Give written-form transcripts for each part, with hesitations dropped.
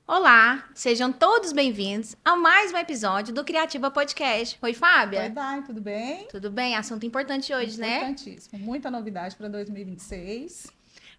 Olá, sejam todos bem-vindos a mais um episódio do Criativa Podcast. Oi, Fábia. Oi, Dai, tudo bem? Tudo bem? Assunto importante hoje, né? Importantíssimo. Muita novidade para 2026.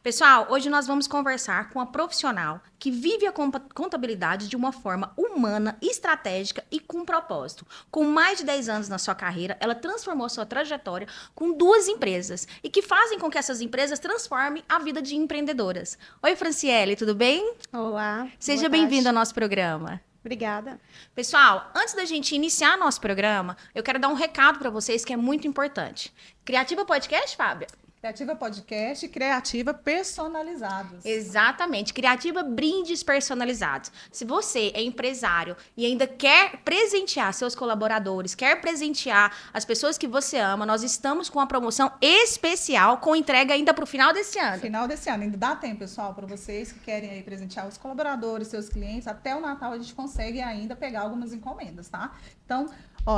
Pessoal, hoje nós vamos conversar com a profissional que vive a contabilidade de uma forma humana, estratégica e com propósito. Com mais de 10 anos na sua carreira, ela transformou sua trajetória com 2 empresas e que fazem com que essas empresas transformem a vida de empreendedoras. Oi, Franciele, tudo bem? Olá, Seja boa bem-vinda ao tarde. nosso programa. Obrigada. Pessoal, antes da gente iniciar nosso programa, eu quero dar um recado para vocês que é muito importante. Criativa Podcast, Fábia? Criativa Podcast e Criativa Personalizados. Exatamente, Criativa Brindes Personalizados. Se você é empresário e ainda quer presentear seus colaboradores, quer presentear as pessoas que você ama, nós estamos com uma promoção especial com entrega ainda para o final desse ano. Final desse ano. Ainda dá tempo, pessoal, para vocês que querem aí presentear os colaboradores, seus clientes. Até o Natal a gente consegue ainda pegar algumas encomendas, tá? Então,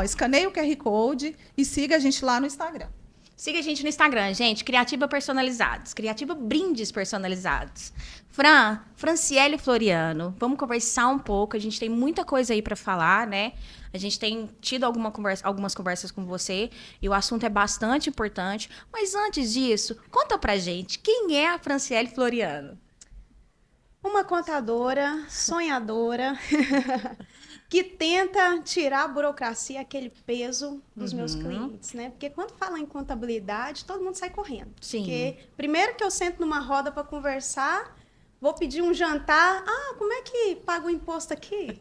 escaneie o QR Code e siga a gente lá no Instagram. Siga a gente no Instagram, gente. Criativa Personalizados. Criativa Brindes Personalizados. Franciele Floriano, vamos conversar um pouco. A gente tem muita coisa aí para falar, né? A gente tem tido algumas conversas com você e o assunto é bastante importante. Mas antes disso, conta pra gente, quem é a Franciele Floriano? Uma contadora, sonhadora, que tenta tirar a burocracia, aquele peso dos meus clientes, né? Porque quando fala em contabilidade, todo mundo sai correndo. Sim. Porque primeiro que eu sento numa roda para conversar, vou pedir um jantar. Ah, como é que paga o imposto aqui?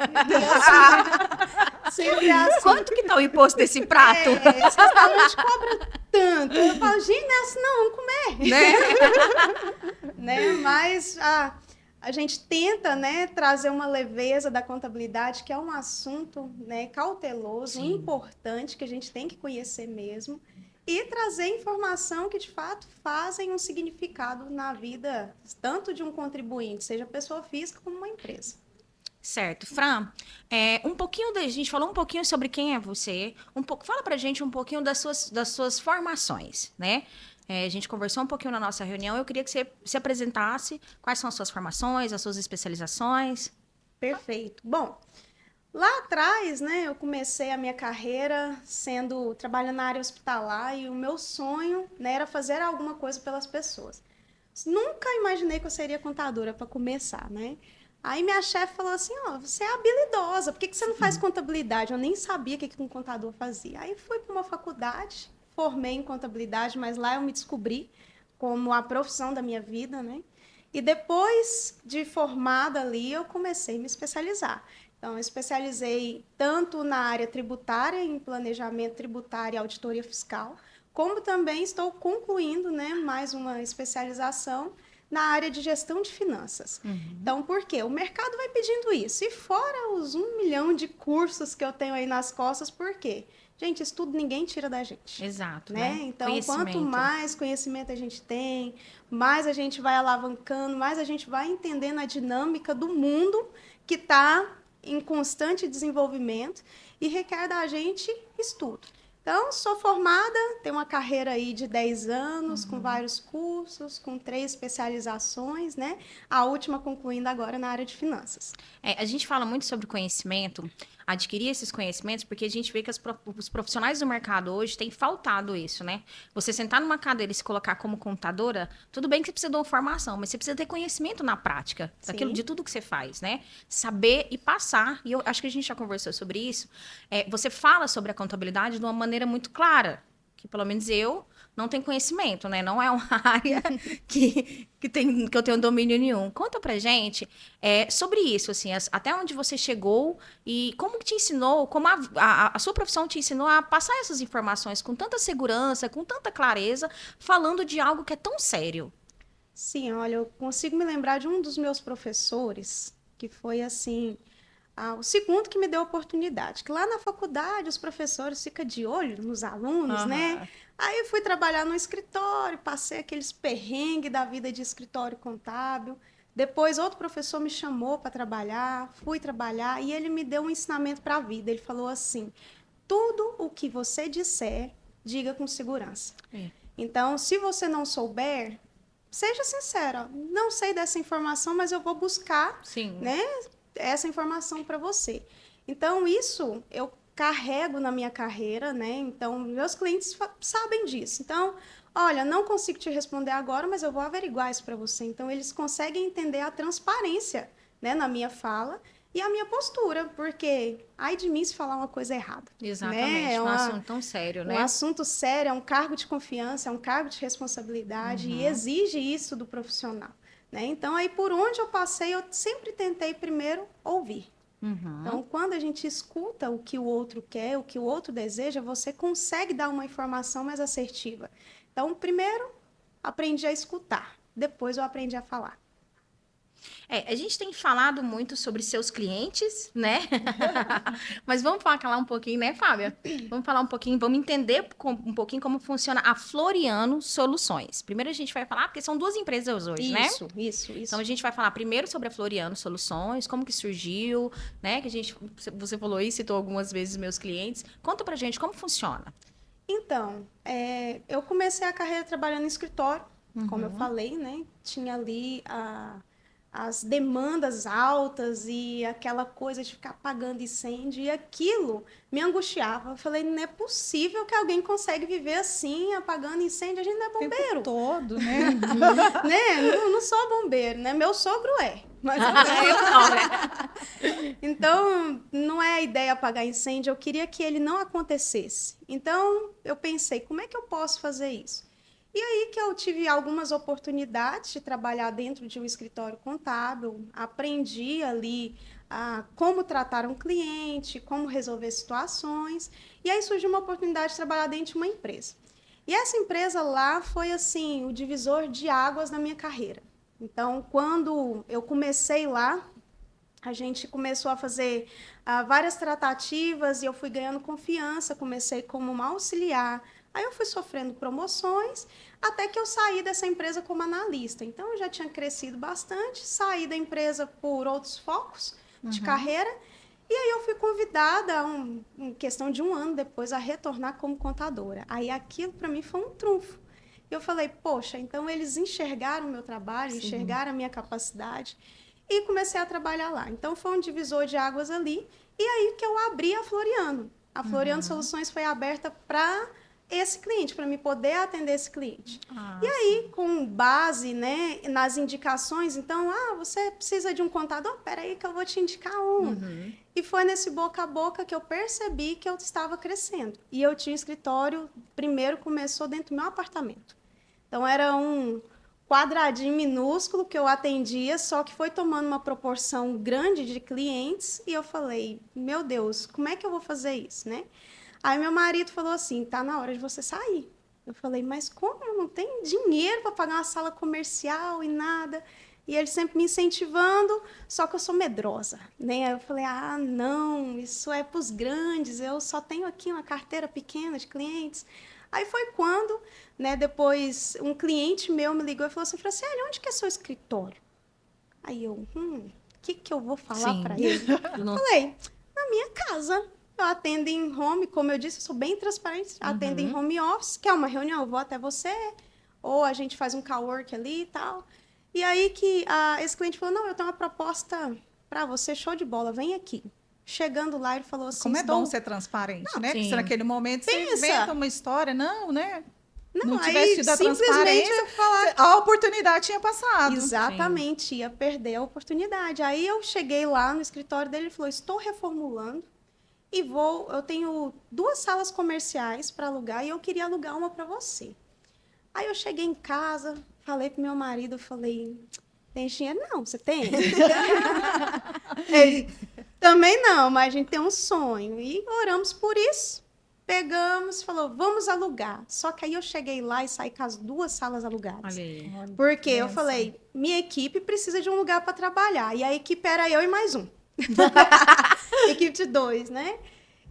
Sempre assim. Quanto que tá o imposto desse prato? Esse restaurante cobra tanto. Eu falo, gente, não é assim não, vamos comer. Né? Mas a gente tenta, né, trazer uma leveza da contabilidade, que é um assunto, né, cauteloso, Sim. importante, que a gente tem que conhecer mesmo, e trazer informação que, de fato, fazem um significado na vida, tanto de um contribuinte, seja pessoa física como uma empresa. Certo. Fran, a gente falou um pouquinho sobre quem é você, fala pra gente um pouquinho das suas formações, né? A gente conversou um pouquinho na nossa reunião, eu queria que você se apresentasse, quais são as suas formações, as suas especializações. Perfeito. Bom, lá atrás, né, eu comecei a minha carreira trabalhando na área hospitalar e o meu sonho, né, era fazer alguma coisa pelas pessoas. Nunca imaginei que eu seria contadora para começar, né? Aí minha chefe falou assim, você é habilidosa, por que você não faz contabilidade? Eu nem sabia o que um contador fazia. Aí fui para uma faculdade, formei em contabilidade, mas lá eu me descobri como a profissão da minha vida, né? E depois de formada ali, eu comecei a me especializar. Então, eu especializei tanto na área tributária, em planejamento tributário e auditoria fiscal, como também estou concluindo, né, mais uma especialização na área de gestão de finanças. Então, por quê? O mercado vai pedindo isso. E fora os 1 milhão de cursos que eu tenho aí nas costas, por quê? Gente, isso tudo ninguém tira da gente. Exato, Né? Então, quanto mais conhecimento a gente tem, mais a gente vai alavancando, mais a gente vai entendendo a dinâmica do mundo que está em constante desenvolvimento e requer da gente estudo. Então, sou formada, tenho uma carreira aí de 10 anos, com vários cursos, com 3 especializações, né? A última concluindo agora na área de finanças. A gente fala muito sobre conhecimento, adquirir esses conhecimentos, porque a gente vê que os profissionais do mercado hoje têm faltado isso, né? Você sentar numa cadeira e se colocar como contadora, tudo bem que você precisa de uma formação, mas você precisa ter conhecimento na prática, daquilo, de tudo que você faz, né? Saber e passar. E eu acho que a gente já conversou sobre isso. Você fala sobre a contabilidade de uma maneira muito clara, que pelo menos eu não tenho conhecimento, né? Não é uma área que eu tenho domínio nenhum. Conta pra gente sobre isso, assim, até onde você chegou e como que te ensinou, como a sua profissão te ensinou a passar essas informações com tanta segurança, com tanta clareza, falando de algo que é tão sério. Sim, olha, eu consigo me lembrar de um dos meus professores, que foi assim, o segundo que me deu a oportunidade, que lá na faculdade os professores ficam de olho nos alunos, né? Aí eu fui trabalhar no escritório, passei aqueles perrengues da vida de escritório contábil. Depois outro professor me chamou para trabalhar, fui trabalhar e ele me deu um ensinamento para a vida. Ele falou assim, tudo o que você disser, diga com segurança. Então, se você não souber, seja sincera, não sei dessa informação, mas eu vou buscar, Sim. né, essa informação para você. Então, isso eu carrego na minha carreira, né? Então, meus clientes sabem disso. Então, olha, não consigo te responder agora, mas eu vou averiguar isso para você. Então, eles conseguem entender a transparência, né, na minha fala e a minha postura, porque ai de mim se falar uma coisa errada. Exatamente, Né? um assunto tão sério, né? Um assunto sério, é um cargo de confiança, é um cargo de responsabilidade e exige isso do profissional, né? Então, aí por onde eu passei, eu sempre tentei primeiro ouvir. Então, quando a gente escuta o que o outro quer, o que o outro deseja, você consegue dar uma informação mais assertiva. Então, primeiro, aprendi a escutar. Depois, eu aprendi a falar. A gente tem falado muito sobre seus clientes, né? Mas vamos falar um pouquinho, né, Fábia? Vamos falar um pouquinho, vamos entender um pouquinho como funciona a Floriano Soluções. Primeiro a gente vai falar, porque são duas empresas hoje, né? Isso. Então a gente vai falar primeiro sobre a Floriano Soluções, como que surgiu, né? Que você falou aí, citou algumas vezes meus clientes. Conta pra gente como funciona. Então, eu comecei a carreira trabalhando em escritório, como eu falei, né? Tinha ali as demandas altas e aquela coisa de ficar apagando incêndio, e aquilo me angustiava. Eu falei, não é possível que alguém consegue viver assim, apagando incêndio, a gente não é bombeiro. O tempo todo, né? Né? Não sou bombeiro, né? Meu sogro é. Mas Eu não, né? então, não é a ideia apagar incêndio, eu queria que ele não acontecesse. Então, eu pensei, como é que eu posso fazer isso? E aí que eu tive algumas oportunidades de trabalhar dentro de um escritório contábil, aprendi ali como tratar um cliente, como resolver situações, e aí surgiu uma oportunidade de trabalhar dentro de uma empresa. E essa empresa lá foi, assim, o divisor de águas na minha carreira. Então, quando eu comecei lá, a gente começou a fazer várias tratativas e eu fui ganhando confiança, comecei como uma auxiliar, aí eu fui sofrendo promoções, até que eu saí dessa empresa como analista. Então, eu já tinha crescido bastante, saí da empresa por outros focos de carreira, e aí eu fui convidada, em questão de 1 ano depois, a retornar como contadora. Aí aquilo, para mim, foi um trunfo. Eu falei, poxa, então eles enxergaram o meu trabalho, enxergaram a minha capacidade, e comecei a trabalhar lá. Então, foi um divisor de águas ali, e aí que eu abri a Floriano. A Floriano Soluções foi aberta para esse cliente, para me poder atender esse cliente. E aí, com base, né, nas indicações, então, você precisa de um contador? Peraí que eu vou te indicar um. E foi nesse boca a boca que eu percebi que eu estava crescendo. E eu tinha um escritório, primeiro começou dentro do meu apartamento. Então, era um quadradinho minúsculo que eu atendia, só que foi tomando uma proporção grande de clientes, e eu falei, meu Deus, como é que eu vou fazer isso, né? Aí meu marido falou assim, tá na hora de você sair. Eu falei, mas como? Eu não tenho dinheiro para pagar uma sala comercial e nada. E ele sempre me incentivando, só que eu sou medrosa, né? Aí eu falei, não, isso é para os grandes, eu só tenho aqui uma carteira pequena de clientes. Aí foi quando, né, depois um cliente meu me ligou e falou assim, Franciele, onde que é seu escritório? Aí eu, o que eu vou falar para ele? Falei, na minha casa. Eu atendo em home, como eu disse, eu sou bem transparente, atendo em home office, que é uma reunião, eu vou até você, ou a gente faz um cowork ali e tal. E aí que esse cliente falou, não, eu tenho uma proposta para você, show de bola, vem aqui. Chegando lá, ele falou assim... Como é bom ser transparente, né? Sim. Porque naquele momento você inventa uma história, não, né? Não tivesse tido a simplesmente transparência, a oportunidade tinha passado. Exatamente, ia perder a oportunidade. Aí eu cheguei lá no escritório dele, ele falou, estou reformulando, e eu tenho 2 salas comerciais para alugar e eu queria alugar uma para você. Aí eu cheguei em casa, falei pro meu marido, falei, tem dinheiro? Não, você tem? Ele, também não, mas a gente tem um sonho. E oramos por isso, pegamos, falou, vamos alugar. Só que aí eu cheguei lá e saí com as 2 salas alugadas. Olha aí. Porque eu falei, minha equipe precisa de um lugar para trabalhar. E a equipe era eu e mais um. Equipe de 2, né?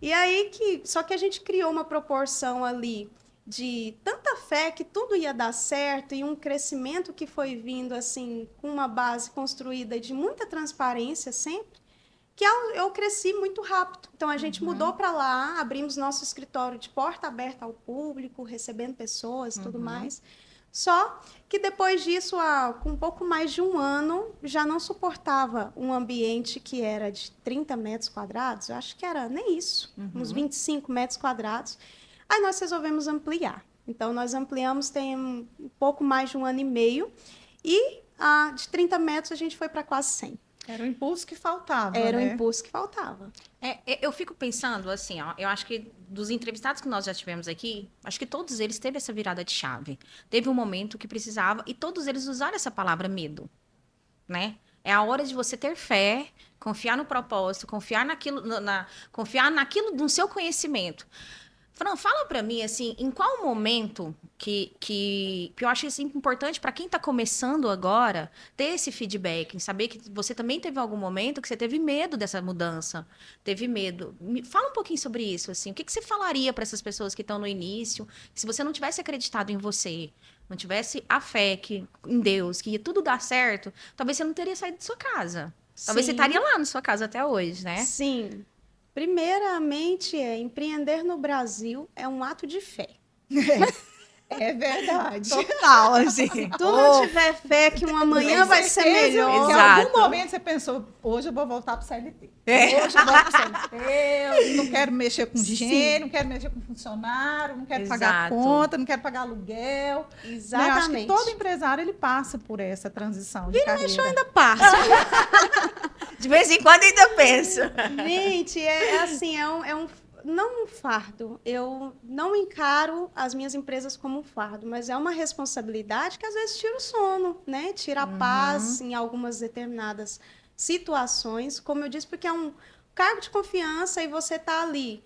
E aí só que a gente criou uma proporção ali de tanta fé que tudo ia dar certo e um crescimento que foi vindo assim com uma base construída de muita transparência sempre, que eu cresci muito rápido. Então a gente mudou para lá, abrimos nosso escritório de porta aberta ao público, recebendo pessoas e tudo mais. Só que depois disso, com um pouco mais de um ano, já não suportava um ambiente que era de 30 metros quadrados, eu acho que era nem isso, uns 25 metros quadrados. Aí nós resolvemos ampliar. Então, nós ampliamos tem um pouco mais de um ano e meio, e de 30 metros a gente foi para quase 100. Era o impulso que faltava, Era né? o impulso que faltava. Eu fico pensando assim, ó, eu acho que dos entrevistados que nós já tivemos aqui, acho que todos eles teve essa virada de chave. Teve um momento que precisava, e todos eles usaram essa palavra medo, né? É a hora de você ter fé, confiar no propósito, confiar naquilo, confiar naquilo do seu conhecimento. Fran, fala para mim, assim, em qual momento que eu acho isso importante para quem está começando agora, ter esse feedback, saber que você também teve algum momento que você teve medo dessa mudança, teve medo. Fala um pouquinho sobre isso, assim, o que você falaria para essas pessoas que estão no início, se você não tivesse acreditado em você, não tivesse a fé em Deus, que ia tudo dar certo, talvez você não teria saído de sua casa. Talvez você Sim. estaria lá na sua casa até hoje, né? Sim. Primeiramente, empreender no Brasil é um ato de fé. É verdade. Total, assim. Se tu não tiver fé que um amanhã vai ser melhor. Em Exato. algum momento você pensou, hoje eu vou voltar para o CLT. É. Hoje eu volto para o CLT, eu não quero mexer com Sim. dinheiro, não quero mexer com funcionário, não quero pagar Exato. conta, não quero pagar aluguel. Né? Eu acho que Exatamente. todo empresário ele passa por essa transição de carreira. Eu ainda passo. De vez em quando ainda penso. Gente, assim, não um fardo. Eu não encaro as minhas empresas como um fardo, mas é uma responsabilidade que às vezes tira o sono, né? Tira a paz em algumas determinadas situações, como eu disse, porque é um cargo de confiança e você está ali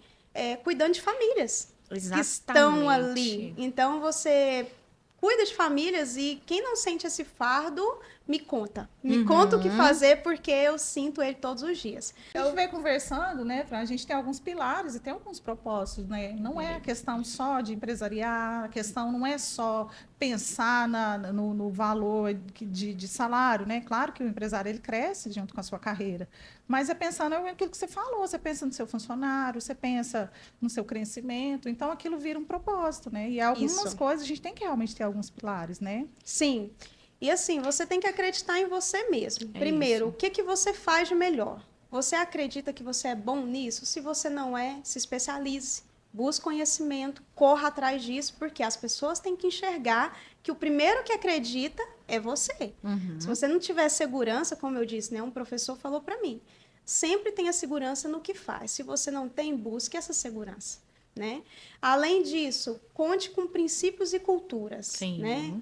cuidando de famílias que estão ali. Então você cuida de famílias e quem não sente esse fardo, me conta. Me conta o que fazer, porque eu sinto ele todos os dias. Eu venho conversando, né, Fran, a gente tem alguns pilares e tem alguns propósitos, né? Não é a questão só de empresariar, a questão não é só pensar no valor de salário, né? Claro que o empresário ele cresce junto com a sua carreira, mas é pensando naquilo que você falou, você pensa no seu funcionário, você pensa no seu crescimento, então aquilo vira um propósito, né? E algumas Isso. coisas a gente tem que realmente ter alguns pilares, né? Sim. E assim, você tem que acreditar em você mesmo. É Primeiro, isso. o que você faz de melhor? Você acredita que você é bom nisso? Se você não é, se especialize. Busque conhecimento, corra atrás disso, porque as pessoas têm que enxergar que o primeiro que acredita é você. Se você não tiver segurança, como eu disse, né, um professor falou para mim, sempre tenha segurança no que faz. Se você não tem, busque essa segurança. Né? Além disso, conte com princípios e culturas. Sim. Né?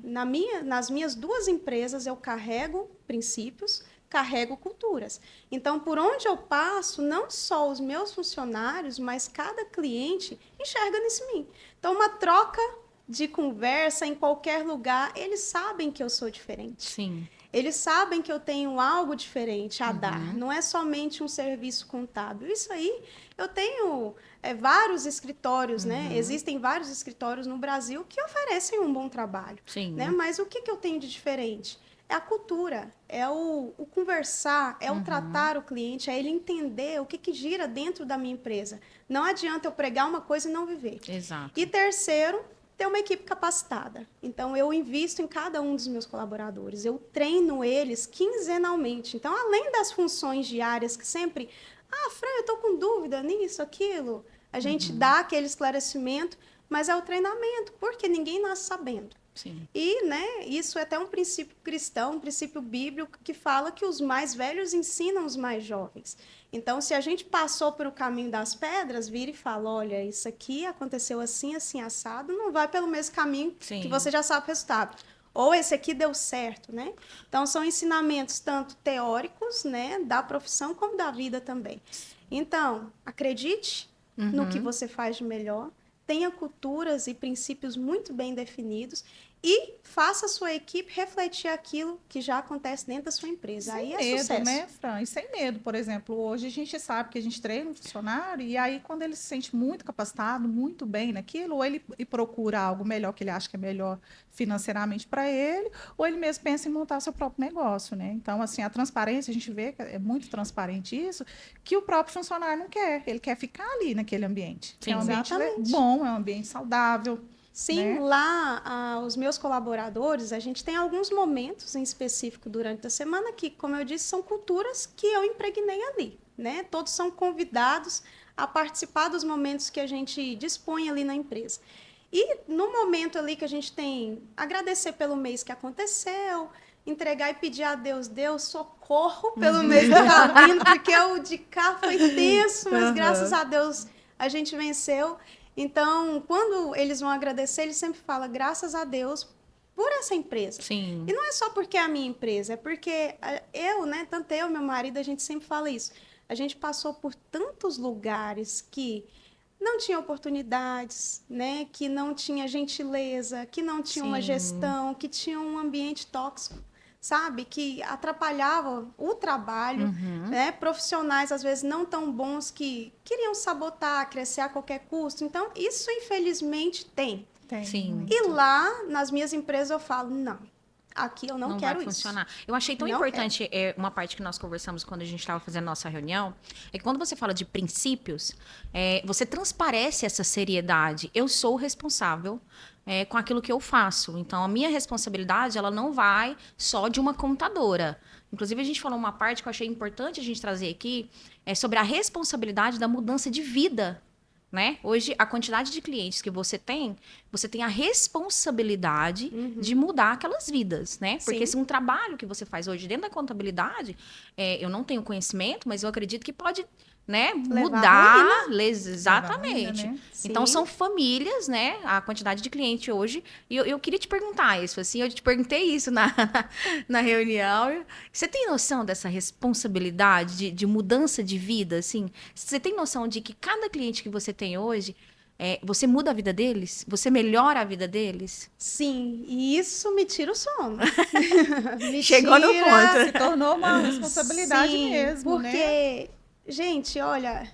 Nas minhas duas empresas, eu carrego princípios, carrego culturas. Então, por onde eu passo, não só os meus funcionários, mas cada cliente enxerga nisso em mim. Então, uma troca de conversa em qualquer lugar, eles sabem que eu sou diferente. Sim. Eles sabem que eu tenho algo diferente a dar. Não é somente um serviço contábil. Isso aí, eu tenho vários escritórios, né? Existem vários escritórios no Brasil que oferecem um bom trabalho. Sim. Né? Mas o que eu tenho de diferente? É a cultura, é o conversar, é o tratar o cliente, é ele entender o que gira dentro da minha empresa. Não adianta eu pregar uma coisa e não viver. Exato. E terceiro, ter uma equipe capacitada. Então, eu invisto em cada um dos meus colaboradores. Eu treino eles quinzenalmente. Então, além das funções diárias que sempre... Fran, eu estou com dúvida nisso, aquilo. A gente dá aquele esclarecimento, mas é o treinamento, porque ninguém nasce sabendo. Sim. E, né, isso é até um princípio cristão, um princípio bíblico, que fala que os mais velhos ensinam os mais jovens. Então, se a gente passou pelo caminho das pedras, vira e fala, olha, isso aqui aconteceu assim, assim, assado, não vai pelo mesmo caminho que você já sabe o resultado. Ou esse aqui deu certo, né? Então, são ensinamentos tanto teóricos, né, da profissão, como da vida também. Então, acredite no que você faz de melhor, tenha culturas e princípios muito bem definidos e faça a sua equipe refletir aquilo que já acontece dentro da sua empresa. Sem aí é medo, sucesso. né, Fran? E sem medo, por exemplo, hoje a gente sabe que a gente treina um funcionário e aí quando ele se sente muito capacitado, muito bem naquilo, ou ele procura algo melhor que ele acha que é melhor financeiramente para ele, ou ele mesmo pensa em montar seu próprio negócio, né? Então, assim, a transparência, a gente vê que é muito transparente isso, que o próprio funcionário não quer. Ele quer ficar ali naquele ambiente. Sim, é um ambiente exatamente. bom, é um ambiente saudável, Sim, né? lá os meus colaboradores, a gente tem alguns momentos em específico durante a semana que, como eu disse, são culturas que eu impregnei ali, né? Todos são convidados a participar dos momentos que a gente dispõe ali na empresa. E no momento ali que a gente tem agradecer pelo mês que aconteceu, entregar e pedir a Deus, Deus, socorro pelo mês que está vindo, porque o de cá foi tenso, mas graças a Deus a gente venceu. Então, quando eles vão agradecer, eles sempre falam graças a Deus por essa empresa. Sim. E não é só porque é a minha empresa, é porque eu, né, tanto eu e meu marido, a gente sempre fala isso. A gente passou por tantos lugares que não tinha oportunidades, né, que não tinha gentileza, que não tinha uma Sim. gestão, que tinha um ambiente tóxico, sabe, que atrapalhava o trabalho, né, profissionais às vezes não tão bons que queriam sabotar, crescer a qualquer custo. Então, isso infelizmente tem. Tem Sim. muito. E lá nas minhas empresas eu falo, não, aqui eu não quero vai isso. funcionar. Eu achei tão Não importante uma parte que nós conversamos quando a gente estava fazendo nossa reunião, é que quando você fala de princípios, você transparece essa seriedade. Eu sou o responsável com aquilo que eu faço. Então, a minha responsabilidade, ela não vai só de uma contadora. Inclusive, a gente falou uma parte que eu achei importante a gente trazer aqui, sobre a responsabilidade da mudança de vida, né? Hoje, a quantidade de clientes que você tem a responsabilidade de mudar aquelas vidas, né? Porque Sim. se um trabalho que você faz hoje dentro da contabilidade, eu não tenho conhecimento, mas eu acredito que pode, né, mudar, exatamente. Levar ruína, né? Então, Sim. são famílias, né? A quantidade de cliente hoje. E eu queria te perguntar isso, assim, eu te perguntei isso na reunião. Você tem noção dessa responsabilidade de mudança de vida, assim? Você tem noção de que cada cliente que você tem hoje, você muda a vida deles? Você melhora a vida deles? Sim, e isso me tira o sono. Me Chegou no tira- ponto. Se tornou uma responsabilidade Sim, mesmo, né? porque, gente, olha,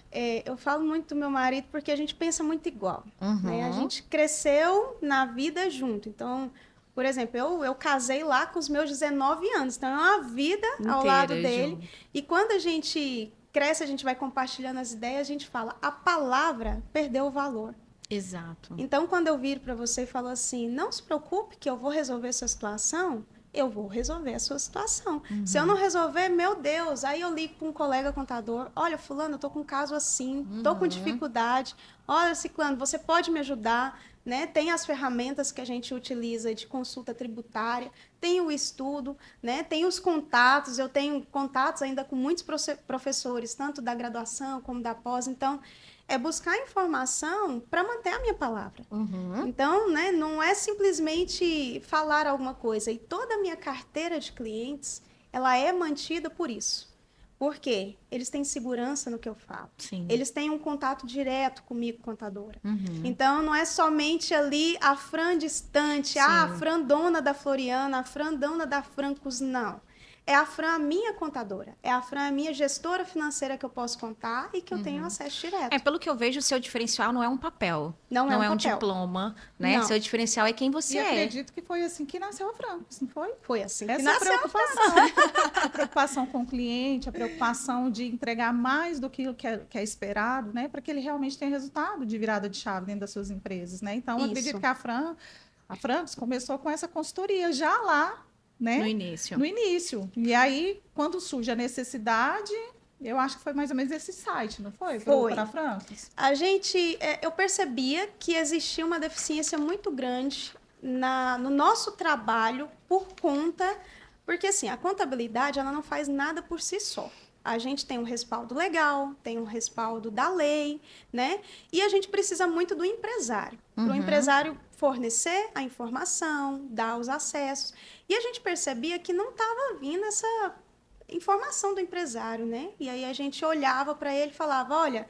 eu falo muito do meu marido porque a gente pensa muito igual, né? A gente cresceu na vida junto. Então, por exemplo, eu casei lá com os meus 19 anos, então é uma vida ao lado Inteira dele. junto. E quando a gente cresce, a gente vai compartilhando as ideias, a gente fala, a palavra perdeu o valor. Exato. Então, quando eu viro para você e falo assim, não se preocupe que eu vou resolver essa situação, eu vou resolver a sua situação. Se eu não resolver, meu Deus, aí eu ligo para um colega contador, olha, fulano, eu tô com um caso assim, tô com dificuldade, olha, ciclano, você pode me ajudar, né? Tem as ferramentas que a gente utiliza de consulta tributária, tem o estudo, né? Tem os contatos, eu tenho contatos ainda com muitos professores, tanto da graduação como da pós, então é buscar informação para manter a minha palavra. Então, né, não é simplesmente falar alguma coisa. E toda a minha carteira de clientes, ela é mantida por isso. Por quê? Eles têm segurança no que eu falo. Sim. Eles têm um contato direto comigo, contadora. Então, não é somente ali a Fran distante, a Fran dona da Floriana, a Fran dona da Francos, não. É a Fran a minha contadora. É a Fran a minha gestora financeira que eu posso contar e que eu tenho acesso direto. Pelo que eu vejo, o seu diferencial não é um papel. Não é um um papel. diploma, né? Não. Seu diferencial é quem E você é. acredito que foi assim que nasceu a Francos, não foi? Foi assim que Essa nasceu. preocupação. A preocupação com o cliente, a preocupação de entregar mais do que é esperado, né? Para que ele realmente tenha resultado de virada de chave dentro das suas empresas, né? Então, eu Isso. acredito que a Francos começou com essa consultoria já lá, né? No início. No início. E aí, quando surge a necessidade, eu acho que foi mais ou menos esse site, não foi? Foi. Para a Francos? A gente, eu percebia que existia uma deficiência muito grande no nosso trabalho por conta, porque assim, a contabilidade ela não faz nada por si só. A gente tem um respaldo legal, tem um respaldo da lei, né? E a gente precisa muito do empresário. Para o empresário fornecer a informação, dar os acessos. E a gente percebia que não estava vindo essa informação do empresário, né? E aí a gente olhava para ele e falava, olha,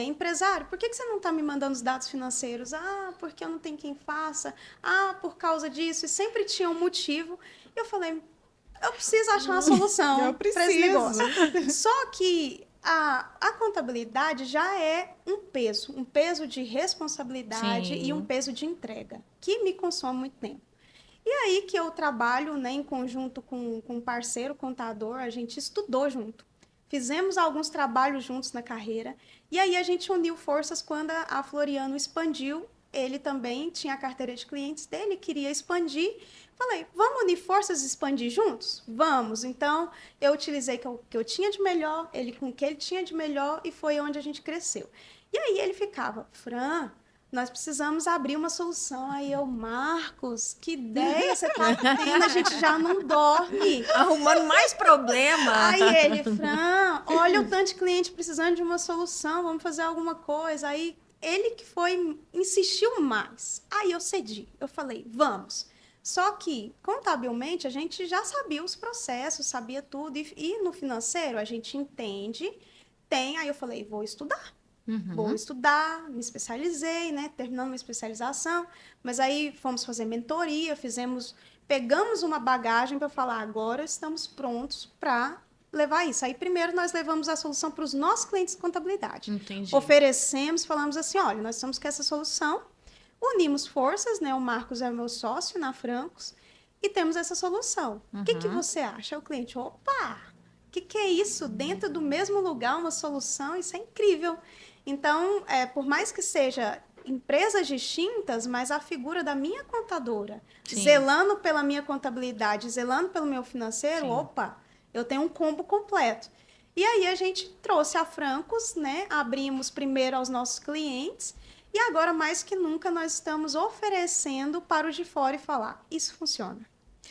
empresário, por que você não está me mandando os dados financeiros? Ah, porque eu não tenho quem faça. Ah, por causa disso. E sempre tinha um motivo. E eu falei, eu preciso achar uma solução Eu para esse preciso. negócio. Só que a contabilidade já é um peso de responsabilidade Sim. e um peso de entrega, que me consome muito tempo. E aí que eu trabalho, né, em conjunto com um parceiro contador, a gente estudou junto. Fizemos alguns trabalhos juntos na carreira. E aí a gente uniu forças quando a Floriano expandiu ele também tinha a carteira de clientes dele, queria expandir. Falei, vamos unir forças e expandir juntos? Vamos. Então, eu utilizei o que eu tinha de melhor, ele com o que ele tinha de melhor, e foi onde a gente cresceu. E aí ele ficava, Fran, nós precisamos abrir uma solução. Aí eu, Marcos, que ideia você tá tendo? A gente já não dorme. Arrumando mais problema. Aí ele, Fran, olha o tanto de cliente precisando de uma solução, vamos fazer alguma coisa. Aí ele que foi, insistiu mais. Aí eu cedi, eu falei, vamos. Só que, contabilmente, a gente já sabia os processos, sabia tudo. E no financeiro, a gente entende, tem. Aí eu falei, vou estudar. Vou estudar, me especializei, né? Terminando minha especialização. Mas aí fomos fazer mentoria, pegamos uma bagagem para falar, agora estamos prontos para levar isso. Aí primeiro nós levamos a solução para os nossos clientes de contabilidade. Entendi. Oferecemos, falamos assim, olha, nós estamos com essa solução, unimos forças, né? O Marcos é o meu sócio na Francos e temos essa solução. O que você acha? O cliente, opa, o que é isso? Dentro do mesmo lugar, uma solução, isso é incrível. Então, por mais que seja empresas distintas, mas a figura da minha contadora, Sim. zelando pela minha contabilidade, zelando pelo meu financeiro, Sim. opa, eu tenho um combo completo. E aí a gente trouxe a Francos, né? Abrimos primeiro aos nossos clientes e agora, mais que nunca, nós estamos oferecendo para os de fora e falar, isso funciona.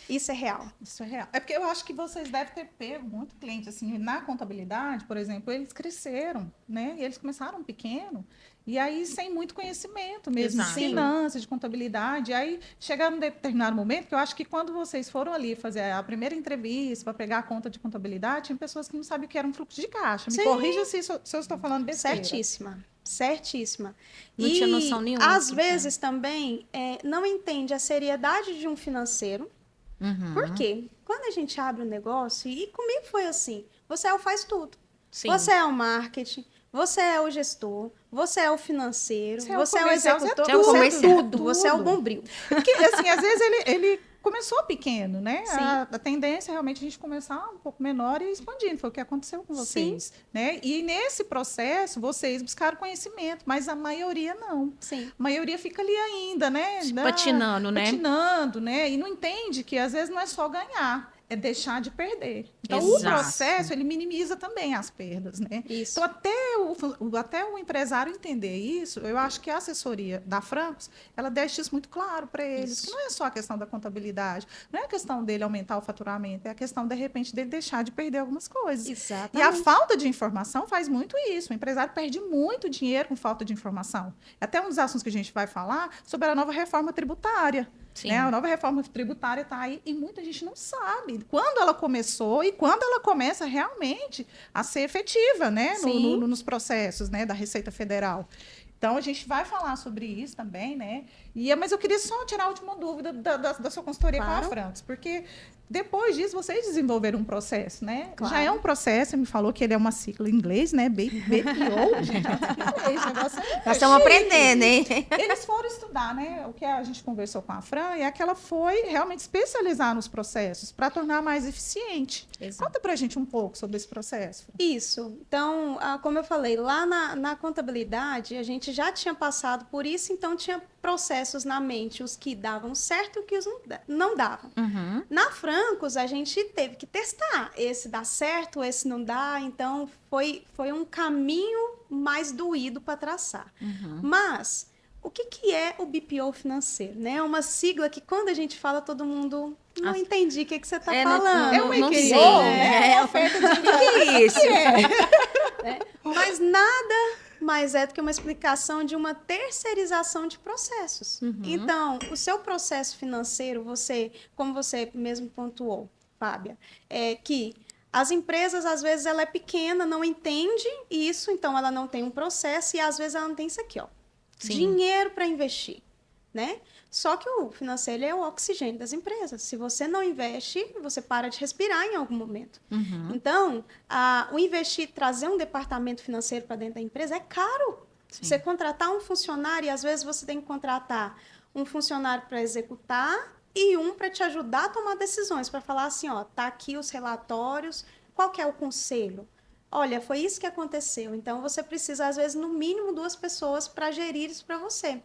Isso é real. Isso é real. É porque eu acho que vocês devem ter pego muito cliente, assim, na contabilidade, por exemplo, eles cresceram, né? E eles começaram pequeno, e aí sem muito conhecimento mesmo, Exato. de finanças, de contabilidade. E aí chegaram um determinado momento que eu acho que quando vocês foram ali fazer a primeira entrevista para pegar a conta de contabilidade, tinha pessoas que não sabiam o que era um fluxo de caixa. Me Sim. corrija se eu estou falando besteira. Certíssima. Certíssima. Não tinha noção nenhuma. Às vezes também não entende a seriedade de um financeiro. Por quê? Quando a gente abre um negócio, e comigo foi assim, você é o faz tudo. Sim. Você é o marketing, você é o gestor, você é o financeiro, Você é o você é o comercial, executor, você é o você é comercial. tudo, você é o bombril. Porque, assim, às vezes ele começou pequeno, né? Sim. A tendência é realmente a gente começar um pouco menor e expandindo. Foi o que aconteceu com vocês, né? E nesse processo, vocês buscaram conhecimento, mas a maioria não. Sim. A maioria fica ali ainda, né? Patinando, né? Patinando, né? E não entende que, às vezes, não é só ganhar. É deixar de perder. Então, Exato. o processo, ele minimiza também as perdas, né? Isso. Então, até o empresário entender isso, eu acho que a assessoria da Francos, ela deixa isso muito claro para eles, que não é só a questão da contabilidade, não é a questão dele aumentar o faturamento, é a questão, de repente, dele deixar de perder algumas coisas. Exatamente. E a falta de informação faz muito isso. O empresário perde muito dinheiro com falta de informação. Até um dos assuntos que a gente vai falar sobre a nova reforma tributária. Sim. Né? A nova reforma tributária está aí e muita gente não sabe quando ela começou e quando ela começa realmente a ser efetiva, né? Sim. Nos processos, né? Da Receita Federal. Então, a gente vai falar sobre isso também, né? Mas eu queria só tirar a última dúvida da sua consultoria Claro. com a Francos, porque depois disso vocês desenvolveram um processo, né? Claro. Já é um processo, você me falou que ele é uma sigla em inglês, né? BPO, gente, é uma sigla em inglês, negócio é Nós estamos chique. aprendendo, hein? Eles foram estudar, né? O que a gente conversou com a Fran é que ela foi realmente especializar nos processos para tornar mais eficiente. Exato. Conta pra gente um pouco sobre esse processo, Fran. Isso. Então, como eu falei, lá na contabilidade, a gente já tinha passado por isso, então tinha processos na mente, os que davam certo e os que não davam. Uhum. Na Francos, a gente teve que testar. Esse dá certo, esse não dá. Então, foi um caminho mais doído para traçar. Mas, o que é o BPO financeiro? Né? É uma sigla que, quando a gente fala, todo mundo... Não entendi o que você está falando. É uma não IKEA, sei. né? É oferta de o que é isso? Mas nada mais é do que uma explicação de uma terceirização de processos. Então, o seu processo financeiro, como você mesmo pontuou, Fábia, é que as empresas, às vezes, ela é pequena, não entende isso, então ela não tem um processo e, às vezes, ela não tem isso aqui, ó. Sim. Dinheiro para investir, né? Só que o financeiro é o oxigênio das empresas. Se você não investe, você para de respirar em algum momento. Então, o investir, trazer um departamento financeiro para dentro da empresa é caro. Sim. Você contratar um funcionário, e às vezes você tem que contratar um funcionário para executar e um para te ajudar a tomar decisões, para falar assim, ó, tá aqui os relatórios, qual que é o conselho? Olha, foi isso que aconteceu. Então, você precisa, às vezes, no mínimo 2 pessoas para gerir isso para você.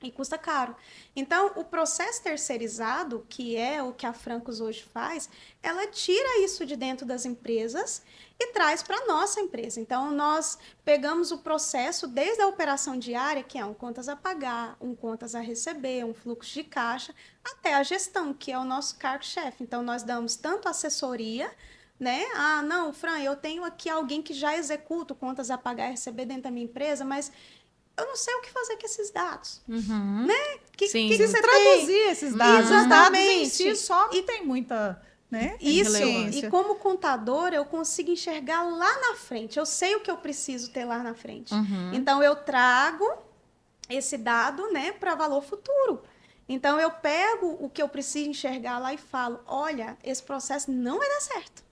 E custa caro. Então, o processo terceirizado, que é o que a Francos hoje faz, ela tira isso de dentro das empresas e traz para a nossa empresa. Então, nós pegamos o processo desde a operação diária, que é um contas a pagar, um contas a receber, um fluxo de caixa, até a gestão, que é o nosso cargo-chefe. Então, nós damos tanto assessoria, né? Ah, não, Fran, eu tenho aqui alguém que já executa contas a pagar e receber dentro da minha empresa, mas eu não sei o que fazer com esses dados. Uhum. Né? Sim. Que Precisa você traduzir tem? esses dados. Os dados em Exatamente. si só não tem muita, né, Isso, relevância. e como contadora, eu consigo enxergar lá na frente. Eu sei o que eu preciso ter lá na frente. Uhum. Então, eu trago esse dado, né, para valor futuro. Então, eu pego o que eu preciso enxergar lá e falo, olha, esse processo não vai dar certo.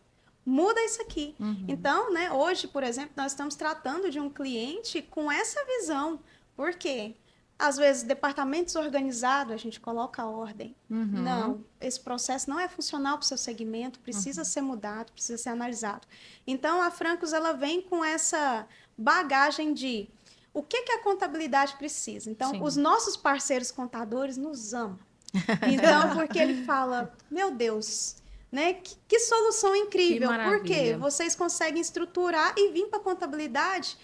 Muda isso aqui. Então, né, hoje, por exemplo, nós estamos tratando de um cliente com essa visão. Por quê? Às vezes, departamentos organizados, a gente coloca a ordem. Não, esse processo não é funcional para o seu segmento, precisa ser mudado, precisa ser analisado. Então, a Francos, ela vem com essa bagagem de o que a contabilidade precisa. Então, Sim. os nossos parceiros contadores nos amam. Então, porque ele fala, meu Deus, né? Que solução incrível. Que Porque maravilha. vocês conseguem estruturar e vir para a contabilidade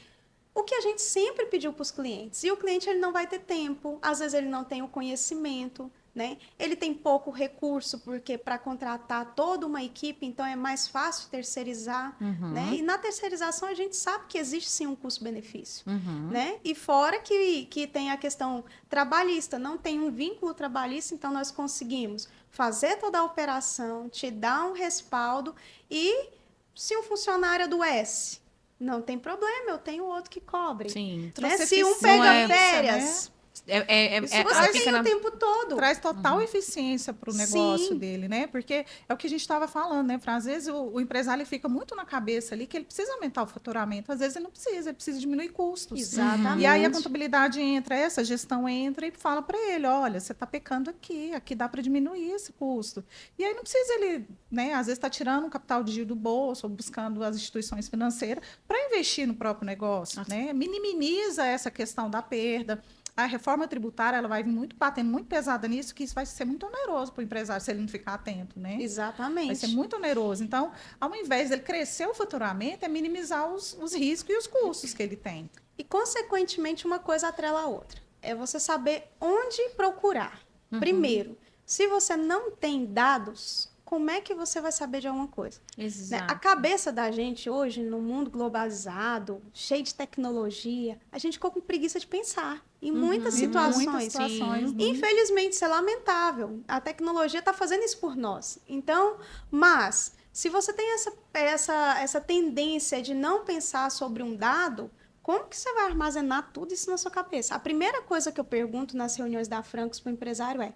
o que a gente sempre pediu para os clientes. E o cliente ele não vai ter tempo, às vezes ele não tem o conhecimento, né? Ele tem pouco recurso, porque para contratar toda uma equipe, então é mais fácil terceirizar, né? E na terceirização a gente sabe que existe sim um custo-benefício, né? E fora que tem a questão trabalhista, não tem um vínculo trabalhista, então nós conseguimos fazer toda a operação, te dar um respaldo e se um funcionário adoece, não tem problema, eu tenho outro que cobre. Sim. Né? Trouxe Se um eficiência, pega né? férias, Isso você traz- tem fica o tempo todo. Traz total eficiência para o negócio Sim. dele, né? Porque é o que a gente estava falando, né? Às vezes o empresário ele fica muito na cabeça ali que ele precisa aumentar o faturamento. Às vezes ele não precisa, ele precisa diminuir custos. Exatamente. E aí a contabilidade entra, essa gestão entra e fala para ele, olha, você está pecando aqui dá para diminuir esse custo. E aí não precisa ele, né? Às vezes está tirando um capital de giro do bolso ou buscando as instituições financeiras para investir no próprio negócio, né? Minimiza essa questão da perda. A reforma tributária ela vai vir muito batendo muito pesada nisso, que isso vai ser muito oneroso para o empresário se ele não ficar atento, né? Exatamente. Vai ser muito oneroso. Então, ao invés dele crescer o faturamento, é minimizar os riscos e os custos que ele tem. E, consequentemente, uma coisa atrela a outra. É você saber onde procurar. Primeiro, se você não tem dados, como é que você vai saber de alguma coisa? Né? Exato. A cabeça da gente hoje, no mundo globalizado, cheio de tecnologia, a gente ficou com preguiça de pensar. Em muitas situações. Muitas situações. Sim. né? Infelizmente, isso é lamentável. A tecnologia está fazendo isso por nós. Então, mas, se você tem essa tendência de não pensar sobre um dado, como que você vai armazenar tudo isso na sua cabeça? A primeira coisa que eu pergunto nas reuniões da Francos para o empresário é: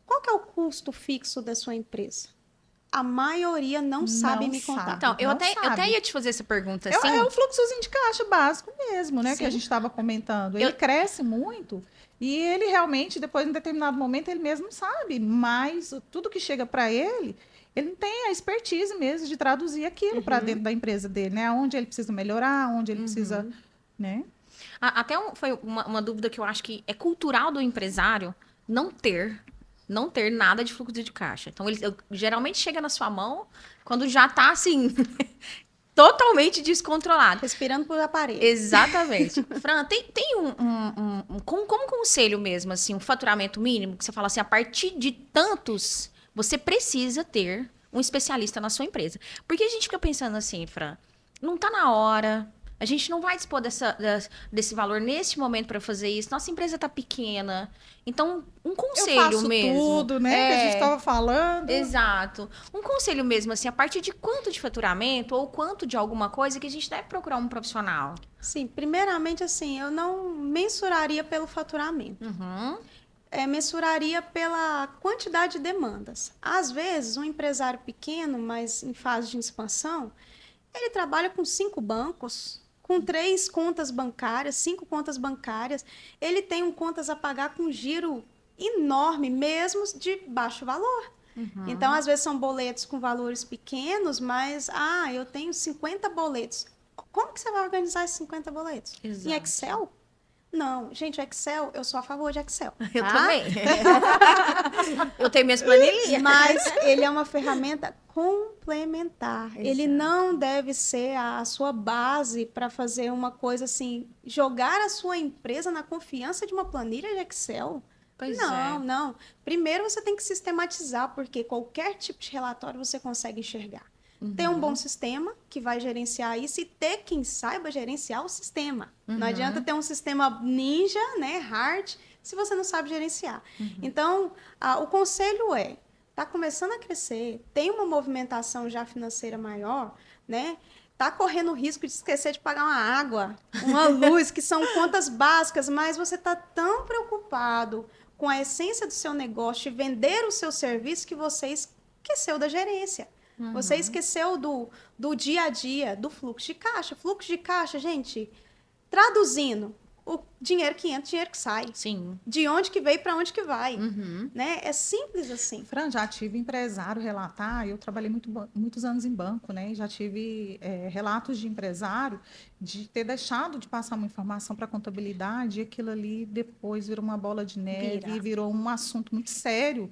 qual que é o custo fixo da sua empresa? A maioria não sabe me contar. sabe. Então, eu Não até sabe. ia te fazer essa pergunta, É, assim. é o fluxozinho de caixa básico mesmo, né? Que a Sim. gente estava comentando. Ele cresce muito e ele realmente, depois, em determinado momento, ele mesmo sabe. Mas tudo que chega para ele não tem a expertise mesmo de traduzir aquilo para dentro da empresa dele, né? Onde ele precisa melhorar, onde ele precisa, né? Até foi uma dúvida que eu acho que é cultural do empresário não ter nada de fluxo de caixa. Então, ele geralmente chega na sua mão quando já está assim, totalmente descontrolado. Respirando por aparelho. Exatamente. Fran, tem como conselho mesmo, assim, um faturamento mínimo, que você fala assim, a partir de tantos, você precisa ter um especialista na sua empresa. Porque a gente fica pensando assim, Fran, não está na hora, a gente não vai dispor desse valor nesse momento para fazer isso, nossa empresa está pequena. Então, um conselho Eu faço mesmo. tudo, né? Que a gente estava falando. Exato. Um conselho mesmo, assim, a partir de quanto de faturamento ou quanto de alguma coisa que a gente deve procurar um profissional? Sim, primeiramente, assim, eu não mensuraria pelo faturamento. Mensuraria pela quantidade de demandas. Às vezes, um empresário pequeno, mas em fase de expansão, ele trabalha com 5 bancos, com 3 contas bancárias, 5 contas bancárias. Ele tem um contas a pagar com giro enorme, mesmo de baixo valor. Então, às vezes, são boletos com valores pequenos, mas, eu tenho 50 boletos. Como que você vai organizar esses 50 boletos? Exato. Em Excel? Não, gente, o Excel, eu sou a favor de Excel. Eu tá? também. Eu tenho minhas planilhas. Mas ele é uma ferramenta complementar. Ele Exato. não deve ser a sua base para fazer uma coisa assim, jogar a sua empresa na confiança de uma planilha de Excel. Pois Não, é. não. Primeiro você tem que sistematizar, porque qualquer tipo de relatório você consegue enxergar. Ter um bom sistema que vai gerenciar isso e ter quem saiba gerenciar o sistema. Não adianta ter um sistema ninja, né, hard, se você não sabe gerenciar. Então, o conselho é, tá começando a crescer, tem uma movimentação já financeira maior, né? Tá correndo o risco de esquecer de pagar uma água, uma luz, que são contas básicas, mas você tá tão preocupado com a essência do seu negócio e vender o seu serviço que você esqueceu da gerência. Você esqueceu do dia a dia, do fluxo de caixa. Fluxo de caixa, gente, traduzindo, o dinheiro que entra, dinheiro que sai. Sim. De onde que veio para onde que vai. Né? É simples assim. Fran, já tive empresário relatar, eu trabalhei muitos anos em banco, né? E já tive relatos de empresário de ter deixado de passar uma informação para a contabilidade e aquilo ali depois virou uma bola de neve e virou um assunto muito sério,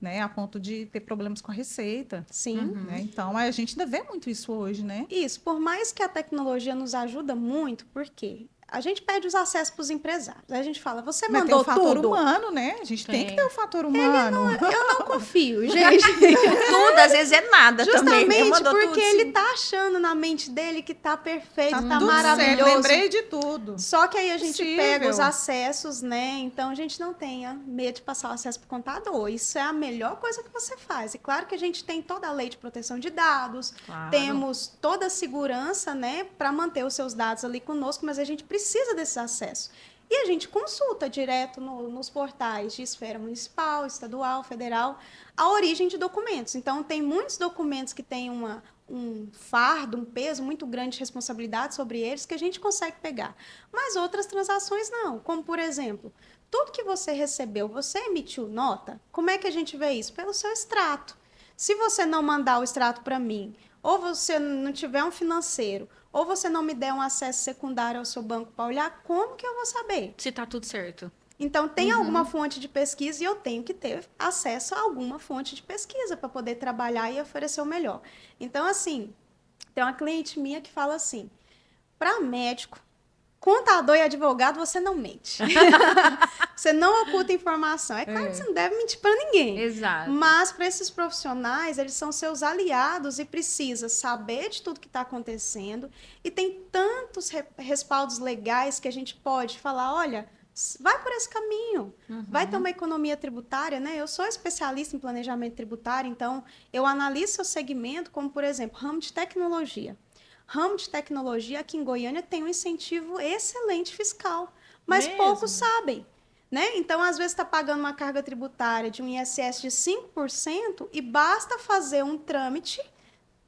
né? A ponto de ter problemas com a receita. Sim. Né? Então, a gente ainda vê muito isso hoje, né? Isso, por mais que a tecnologia nos ajuda muito, por quê? A gente pede os acessos para os empresários. Aí a gente fala, você Mas tem mandou o fator tudo? humano, né? A gente tem que Tem. ter o fator humano. Eu não confio, gente. Tudo, às vezes é nada também. né? Justamente Mandou porque tudo, ele sim. tá achando na mente dele que tá perfeito, tá tudo maravilhoso. certo, lembrei de tudo. Só que aí a gente Possível. pega os acessos, né? Então a gente não tenha medo de passar o acesso para o contador. Isso é a melhor coisa que você faz. E claro que a gente tem toda a lei de proteção de dados, Claro. temos toda a segurança, né, para manter os seus dados ali conosco, mas a gente precisa desses acessos. E a gente consulta direto nos portais de esfera municipal, estadual, federal, a origem de documentos. Então, tem muitos documentos que têm um fardo, um peso muito grande de responsabilidade sobre eles que a gente consegue pegar. Mas outras transações não. Como, por exemplo, tudo que você recebeu, você emitiu nota? Como é que a gente vê isso? Pelo seu extrato. Se você não mandar o extrato para mim, ou você não tiver um financeiro, ou você não me der um acesso secundário ao seu banco para olhar, como que eu vou saber? Se tá tudo certo. Então, tem alguma fonte de pesquisa e eu tenho que ter acesso a alguma fonte de pesquisa para poder trabalhar e oferecer o melhor. Então, assim, tem uma cliente minha que fala assim, para médico, contador e advogado, você não mente. Você não oculta informação. É claro que você não deve mentir para ninguém. Exato. Mas para esses profissionais, eles são seus aliados e precisa saber de tudo que está acontecendo. E tem tantos respaldos legais que a gente pode falar, olha, vai por esse caminho, vai ter uma economia tributária, né? Eu sou especialista em planejamento tributário, então eu analiso seu segmento como, por exemplo, ramo de tecnologia. Ramo de tecnologia aqui em Goiânia tem um incentivo excelente fiscal, mas Mesmo? poucos sabem. Né? Então, às vezes, está pagando uma carga tributária de um ISS de 5% e basta fazer um trâmite,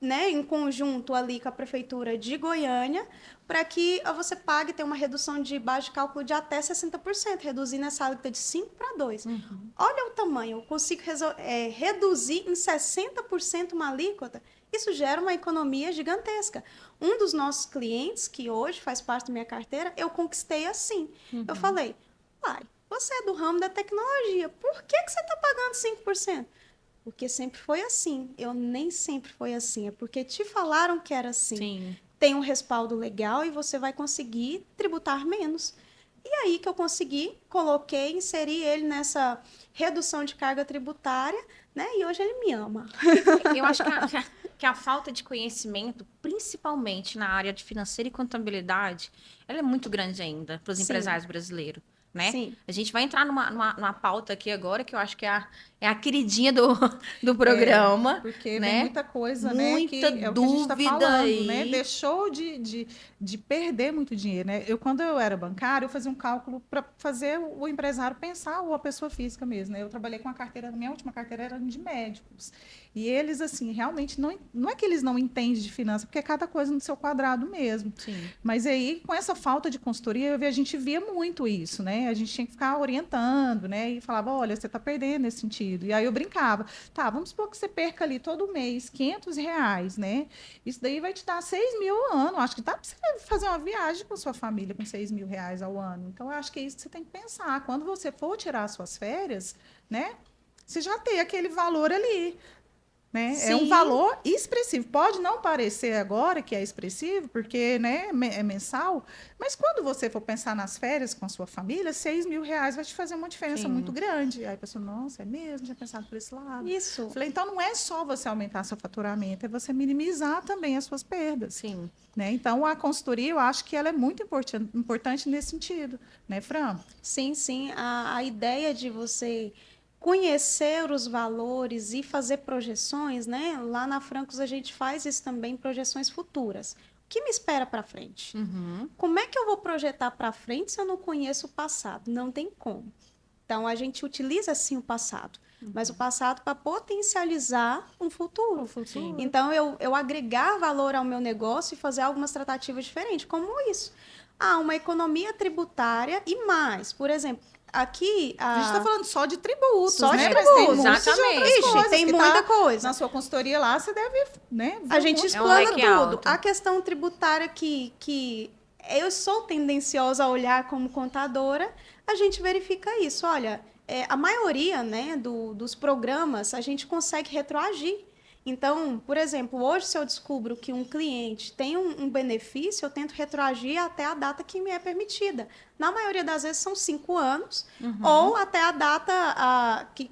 né, em conjunto ali com a Prefeitura de Goiânia, para que você pague, tenha uma redução de base de cálculo de até 60%, reduzindo essa alíquota de 5 para 2. Olha o tamanho, eu consigo reduzir em 60% uma alíquota, isso gera uma economia gigantesca. Um dos nossos clientes, que hoje faz parte da minha carteira, eu conquistei assim. Eu falei, pai, você é do ramo da tecnologia, por que você está pagando 5%? Porque sempre foi assim. Eu nem sempre foi assim. É porque te falaram que era assim. Sim. Tem um respaldo legal e você vai conseguir tributar menos. E aí que eu consegui, coloquei, inseri ele nessa redução de carga tributária, né? E hoje ele me ama. Eu acho que a falta de conhecimento, principalmente na área de financeira e contabilidade, ela é muito grande ainda para os Sim. empresários brasileiros. Né? Sim. A gente vai entrar numa pauta aqui agora, que eu acho que é a queridinha do programa. Porque né? vem muita coisa, Muita né? Que é o que a gente está dúvida falando, aí. né? Deixou de perder muito dinheiro, né? Quando eu era bancária, eu fazia um cálculo para fazer o empresário pensar, ou a pessoa física mesmo, né? Eu trabalhei com a carteira, minha última carteira era de médicos. E eles, assim, realmente, não é que eles não entendem de finanças, porque é cada coisa no seu quadrado mesmo. Sim. Mas aí, com essa falta de consultoria, a gente via muito isso, né? A gente tinha que ficar orientando, né? E falava, olha, você está perdendo nesse sentido. E aí eu brincava, tá, vamos supor que você perca ali todo mês R$ 500, né? Isso daí vai te dar 6 mil ao ano. Acho que dá para você fazer uma viagem com sua família com 6 mil reais ao ano. Então, eu acho que é isso que você tem que pensar. Quando você for tirar suas férias, né? Você já tem aquele valor ali. Né? É um Sim. valor expressivo. Pode não parecer agora que é expressivo, porque né, é mensal, mas quando você for pensar nas férias com a sua família, 6 mil reais vai te fazer uma diferença Sim. muito grande. Aí a pessoa, nossa, é mesmo? Tinha pensado por esse lado. Isso. Falei, então não é só você aumentar seu faturamento, é você minimizar também as suas perdas. Sim. Né? Então, a consultoria, eu acho que ela é muito importante nesse sentido. Né, Fran? Sim, sim. A ideia de você conhecer os valores e fazer projeções, né? Lá na Francos a gente faz isso também, projeções futuras. O que me espera para frente? Uhum. Como é que eu vou projetar para frente se eu não conheço o passado? Não tem como. Então a gente utiliza sim o passado, mas o passado para potencializar um futuro. Sim. Então eu agregar valor ao meu negócio e fazer algumas tratativas diferentes, como isso. Uma economia tributária e mais. Por exemplo, aqui A gente está falando só de tributos, Só de né? tributos, Mas tem muitas exatamente. outras Ixi, coisas tem que muita tá coisa. Na sua consultoria lá, você deve, né, ver A um gente monte. explana leque tudo. alto. A questão tributária que eu sou tendenciosa a olhar como contadora, a gente verifica isso. Olha, a maioria, né, dos programas, a gente consegue retroagir. Então, por exemplo, hoje se eu descubro que um cliente tem um benefício, eu tento retroagir até a data que me é permitida. Na maioria das vezes são 5 anos, ou até a data que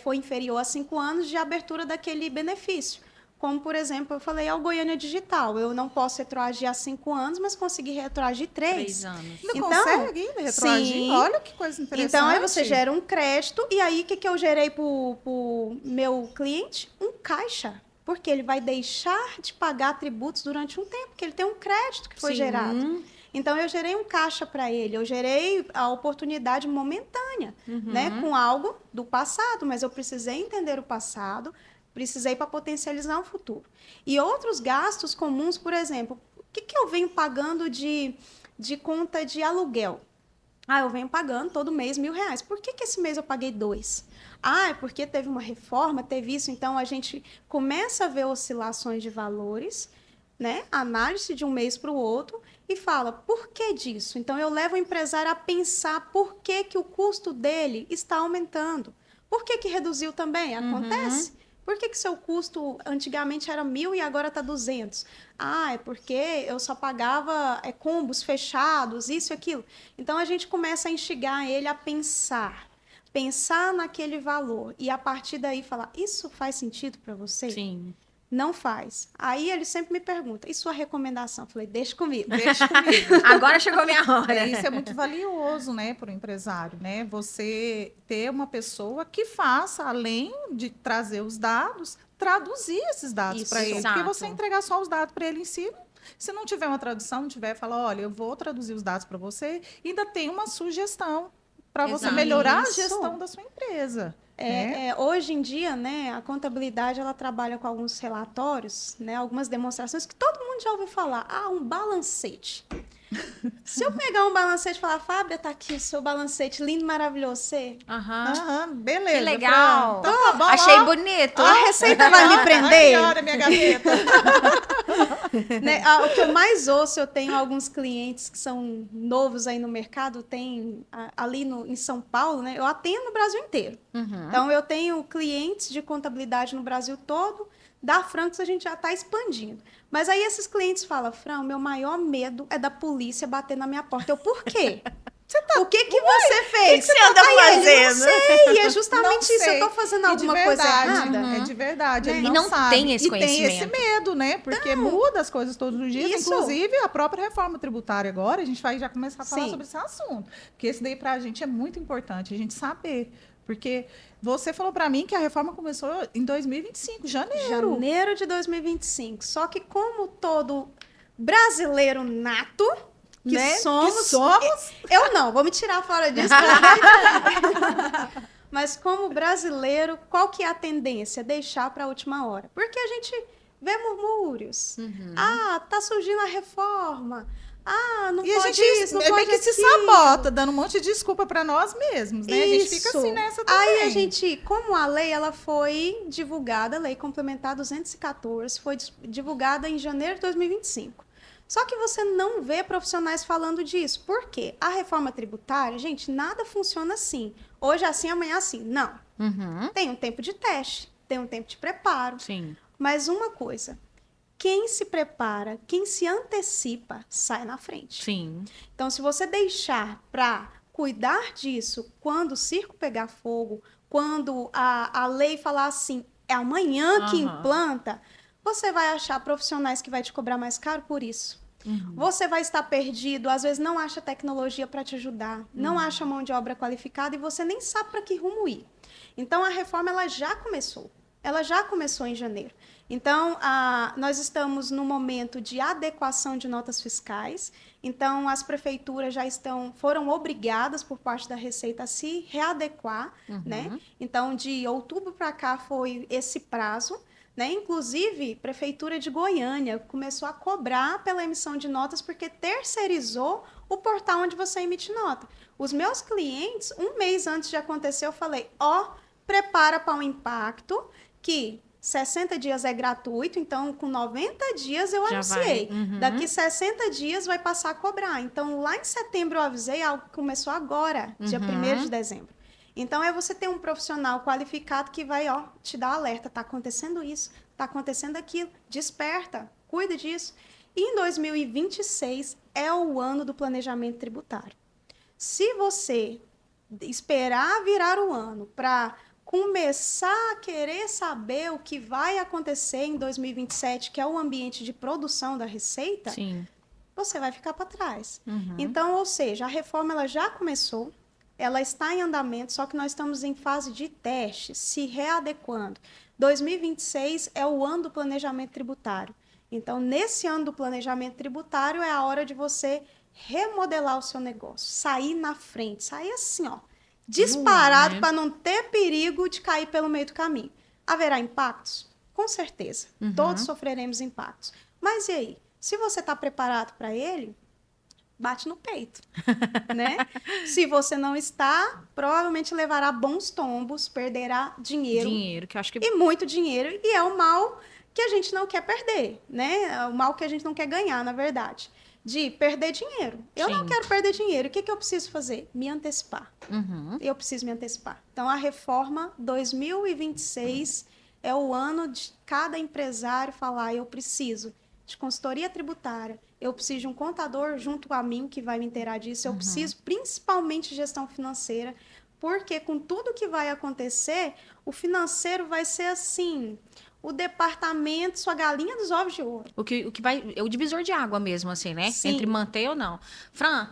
foi inferior a 5 anos de abertura daquele benefício. Como, por exemplo, eu falei ao Goiânia Digital. Eu não posso retroagir há 5 anos, mas consegui retroagir 3 anos. Ainda Então, consegue ainda retroagir? sim. Olha que coisa interessante. Então, aí você gera um crédito, e aí o que eu gerei para o meu cliente? Um caixa. Porque ele vai deixar de pagar tributos durante um tempo, porque ele tem um crédito que foi Sim. gerado. Então, eu gerei um caixa para ele, eu gerei a oportunidade momentânea, né, com algo do passado, mas eu precisei entender o passado, precisei para potencializar o futuro. E outros gastos comuns, por exemplo, o que eu venho pagando de conta de aluguel? Eu venho pagando todo mês R$ 1.000. Por que esse mês eu paguei 2? É porque teve uma reforma, teve isso. Então, a gente começa a ver oscilações de valores, né? Análise de um mês para o outro e fala, por que disso? Então, eu levo o empresário a pensar por que o custo dele está aumentando. Por que reduziu também? Acontece. Por que seu custo antigamente era 1.000 e agora está 200? É porque eu só pagava combos fechados, isso e aquilo. Então, a gente começa a instigar ele a pensar naquele valor e a partir daí falar, isso faz sentido para você? Sim. Não faz. Aí ele sempre me pergunta, e sua recomendação? Eu falei, deixa comigo. Deixa comigo. Agora chegou a minha hora. Isso é muito valioso, né, para o empresário, né? Você ter uma pessoa que faça, além de trazer os dados, traduzir esses dados Isso, para ele. exato. Porque você entregar só os dados para ele em si, se não tiver uma tradução, não tiver, fala, olha, eu vou traduzir os dados para você, e ainda tem uma sugestão para você Exato. melhorar Isso. a gestão da sua empresa. né? Hoje em dia, né, a contabilidade ela trabalha com alguns relatórios, né, algumas demonstrações que todo mundo já ouviu falar. Um balancete. Se eu pegar um balancete e falar, Fábia, tá aqui o seu balancete lindo, maravilhoso, você. Aham. Beleza. Que legal. Então tá bom, Achei ó. bonito. A receita vai me prender? Ai, olha minha gaveta. Né, o que eu mais ouço, eu tenho alguns clientes que são novos aí no mercado, tem ali em São Paulo, né? Eu atendo no Brasil inteiro. Uhum. Então, eu tenho clientes de contabilidade no Brasil todo. Da Francos, a gente já está expandindo. Mas aí esses clientes falam, Fran, o meu maior medo é da polícia bater na minha porta. Eu, por quê? O que você fez? O que você anda fazendo? Ele, não sei, é justamente Não isso. sei. Eu tô fazendo E de alguma coisa verdade, errada. É de verdade. Né? Ele E não não sabe. tem esse E tem esse conhecimento. medo, né? Porque muda as coisas todos os dias. Isso. Inclusive, a própria reforma tributária agora, a gente vai já começar a falar Sim. sobre esse assunto. Porque esse daí, para a gente, é muito importante, a gente saber. Porque você falou para mim que a reforma começou em 2025, janeiro. Janeiro de 2025. Só que como todo brasileiro nato, que Né? somos... Que somos. Eu não, vou me tirar fora disso. Mas como brasileiro, qual que é a tendência? Deixar para a última hora. Porque a gente vê murmúrios. Ah, tá surgindo a reforma. Ah, não E a pode gente isso, não meio pode que se aquilo. sabota, dando um monte de desculpa para nós mesmos, né? A gente fica assim nessa também. Aí a gente, como a lei, ela foi divulgada, a Lei Complementar 214, foi divulgada em janeiro de 2025. Só que você não vê profissionais falando disso. Por quê? A reforma tributária, gente, nada funciona assim. Hoje é assim, amanhã é assim. Não. Tem um tempo de teste, tem um tempo de preparo. Sim. Mas uma coisa, quem se prepara, quem se antecipa, sai na frente. Sim. Então, se você deixar para cuidar disso quando o circo pegar fogo, quando a lei falar assim, é amanhã que implanta, você vai achar profissionais que vai te cobrar mais caro por isso. Você vai estar perdido, às vezes não acha tecnologia para te ajudar, não acha mão de obra qualificada e você nem sabe para que rumo ir. Então, a reforma ela já começou. Ela já começou em janeiro. Então, nós estamos no momento de adequação de notas fiscais. Então, as prefeituras já foram obrigadas por parte da Receita a se readequar, né? Então, de outubro para cá foi esse prazo, né? Inclusive, Prefeitura de Goiânia começou a cobrar pela emissão de notas porque terceirizou o portal onde você emite nota. Os meus clientes, um mês antes de acontecer, eu falei, prepara para o impacto, que 60 dias é gratuito, então com 90 dias eu anunciei. Daqui 60 dias vai passar a cobrar. Então, lá em setembro eu avisei, algo que começou agora, dia 1º de dezembro. Então, é você ter um profissional qualificado que vai te dar alerta. Está acontecendo isso, está acontecendo aquilo. Desperta, cuida disso. E em 2026 é o ano do planejamento tributário. Se você esperar virar o ano para começar a querer saber o que vai acontecer em 2027, que é o ambiente de produção da Receita, Sim. você vai ficar para trás. Então, ou seja, a reforma ela já começou, ela está em andamento, só que nós estamos em fase de teste, se readequando. 2026 é o ano do planejamento tributário. Então, nesse ano do planejamento tributário, é a hora de você remodelar o seu negócio, sair na frente, sair assim, disparado, né? para não ter perigo de cair pelo meio do caminho. Haverá impactos? Com certeza. Todos sofreremos impactos. Mas e aí? Se você está preparado para ele, bate no peito, né? Se você não está, provavelmente levará bons tombos, perderá dinheiro. Dinheiro, que eu acho que... E muito dinheiro. E é o mal que a gente não quer perder, né? É o mal que a gente não quer ganhar, na verdade. De perder dinheiro. Eu não quero perder dinheiro. O que eu preciso fazer? Me antecipar. Eu preciso me antecipar. Então, a reforma 2026 é o ano de cada empresário falar, eu preciso de consultoria tributária, eu preciso de um contador junto a mim que vai me inteirar disso, eu preciso principalmente de gestão financeira, porque com tudo que vai acontecer, o financeiro vai ser assim... o departamento, sua galinha dos ovos de ouro. O que vai... É o divisor de água mesmo, assim, né? Sim. Entre manter ou não. Fran,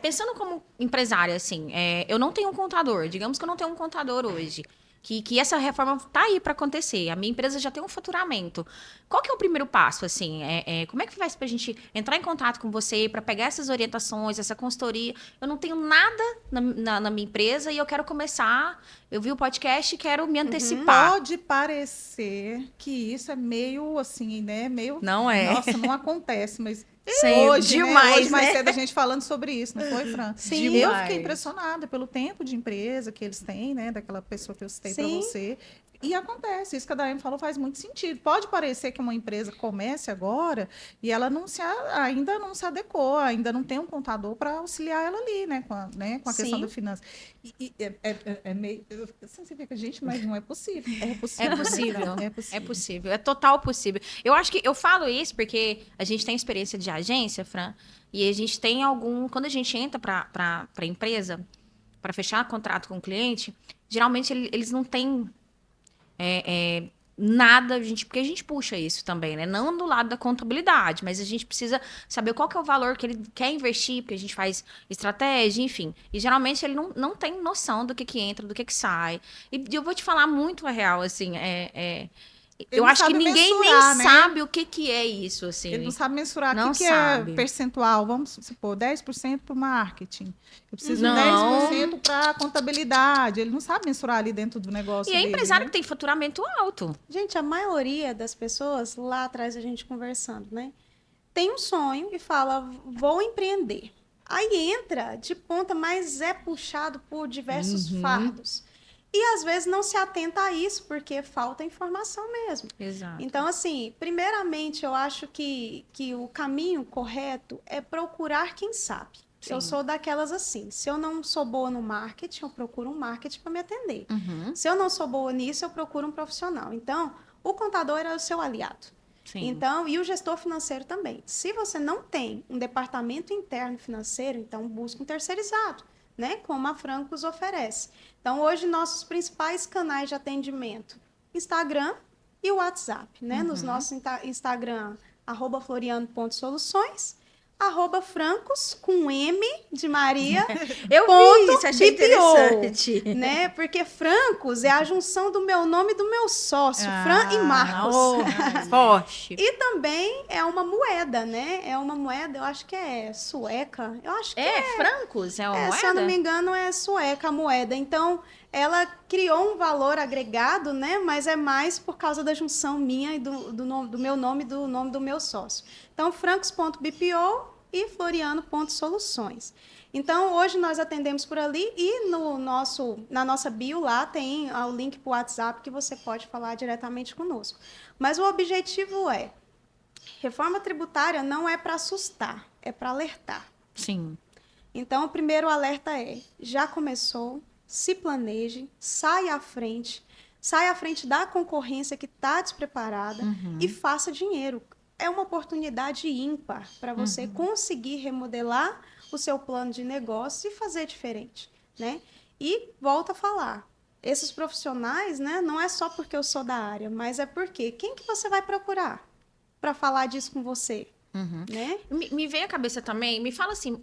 pensando como empresária, assim, eu não tenho um contador. Digamos que eu não tenho um contador hoje. Que essa reforma tá aí para acontecer. A minha empresa já tem um faturamento. Qual que é o primeiro passo, assim? Como é que faz pra gente entrar em contato com você para pegar essas orientações, essa consultoria? Eu não tenho nada na minha empresa e eu quero começar. Eu vi o podcast e quero me antecipar. Pode parecer que isso é meio assim, né? Meio... Não é. Nossa, não acontece, mas... Sim, hoje, demais, hoje mais né? cedo a gente falando sobre isso, não foi, Fran? Sim. Eu Demais. fiquei impressionada pelo tempo de empresa que eles têm, né? Daquela pessoa que eu citei para Sim. você. E acontece, isso que a Daiane falou faz muito sentido. Pode parecer que uma empresa comece agora e ela ainda não se adequou, ainda não tem um contador para auxiliar ela ali, né? Com a questão Sim. da finança. É meio... Você fica, gente, mas não é possível. É possível. É possível. É possível. É possível. É total possível. Eu acho que eu falo isso porque a gente tem experiência de agência, Fran, e a gente tem quando a gente entra para a empresa, para fechar contrato com o cliente, geralmente eles não têm nada, porque a gente puxa isso também, né? Não do lado da contabilidade, mas a gente precisa saber qual que é o valor que ele quer investir, porque a gente faz estratégia, enfim. E geralmente ele não tem noção do que entra, do que sai. E eu vou te falar muito a real, assim, Ele Eu não acho que sabe ninguém mensurar, nem né? sabe o que é isso, assim. Ele não sabe mensurar Não o que sabe. é percentual. Vamos supor, 10% para o marketing. Eu preciso Não. 10% para a contabilidade. Ele não sabe mensurar ali dentro do E negócio é dele, empresário né? que tem faturamento alto. Gente, a maioria das pessoas, lá atrás a gente conversando, né? Tem um sonho e fala, vou empreender. Aí entra de ponta, mas é puxado por diversos fardos. E às vezes não se atenta a isso, porque falta informação mesmo. Exato. Então, assim, primeiramente, eu acho que o caminho correto é procurar quem sabe. Eu Sim. sou daquelas assim, se eu não sou boa no marketing, eu procuro um marketing para me atender. Se eu não sou boa nisso, eu procuro um profissional. Então, o contador é o seu aliado. Sim. Então, e o gestor financeiro também. Se você não tem um departamento interno financeiro, então busque um terceirizado, né? Como a Francos oferece. Então, hoje, nossos principais canais de atendimento, Instagram e WhatsApp, né? Nos nossos Instagram, @floriano.soluções, @francos, com M de Maria, Eu ponto vi isso, achei BPO, interessante. né? Porque Francos é a junção do meu nome e do meu sócio, Fran e Marcos. Forte. E também é uma moeda, né? É uma moeda, eu acho que é sueca. Eu acho que francos? É uma moeda? se eu não me engano, é sueca a moeda. Então, ela criou um valor agregado, né? Mas é mais por causa da junção minha e do meu nome e do nome do meu sócio. Então, francos.bpo e floriano.soluções. Então, hoje nós atendemos por ali e na nossa bio lá tem o link para o WhatsApp que você pode falar diretamente conosco. Mas o objetivo é, reforma tributária não é para assustar, é para alertar. Sim. Então, o primeiro alerta é, já começou, se planeje, saia à frente da concorrência que está despreparada e faça dinheiro. É uma oportunidade ímpar para você conseguir remodelar o seu plano de negócio e fazer diferente, né? E volto a falar, esses profissionais, né, não é só porque eu sou da área, mas é porque quem que você vai procurar para falar disso com você? Né? Me veio a cabeça também, me fala assim,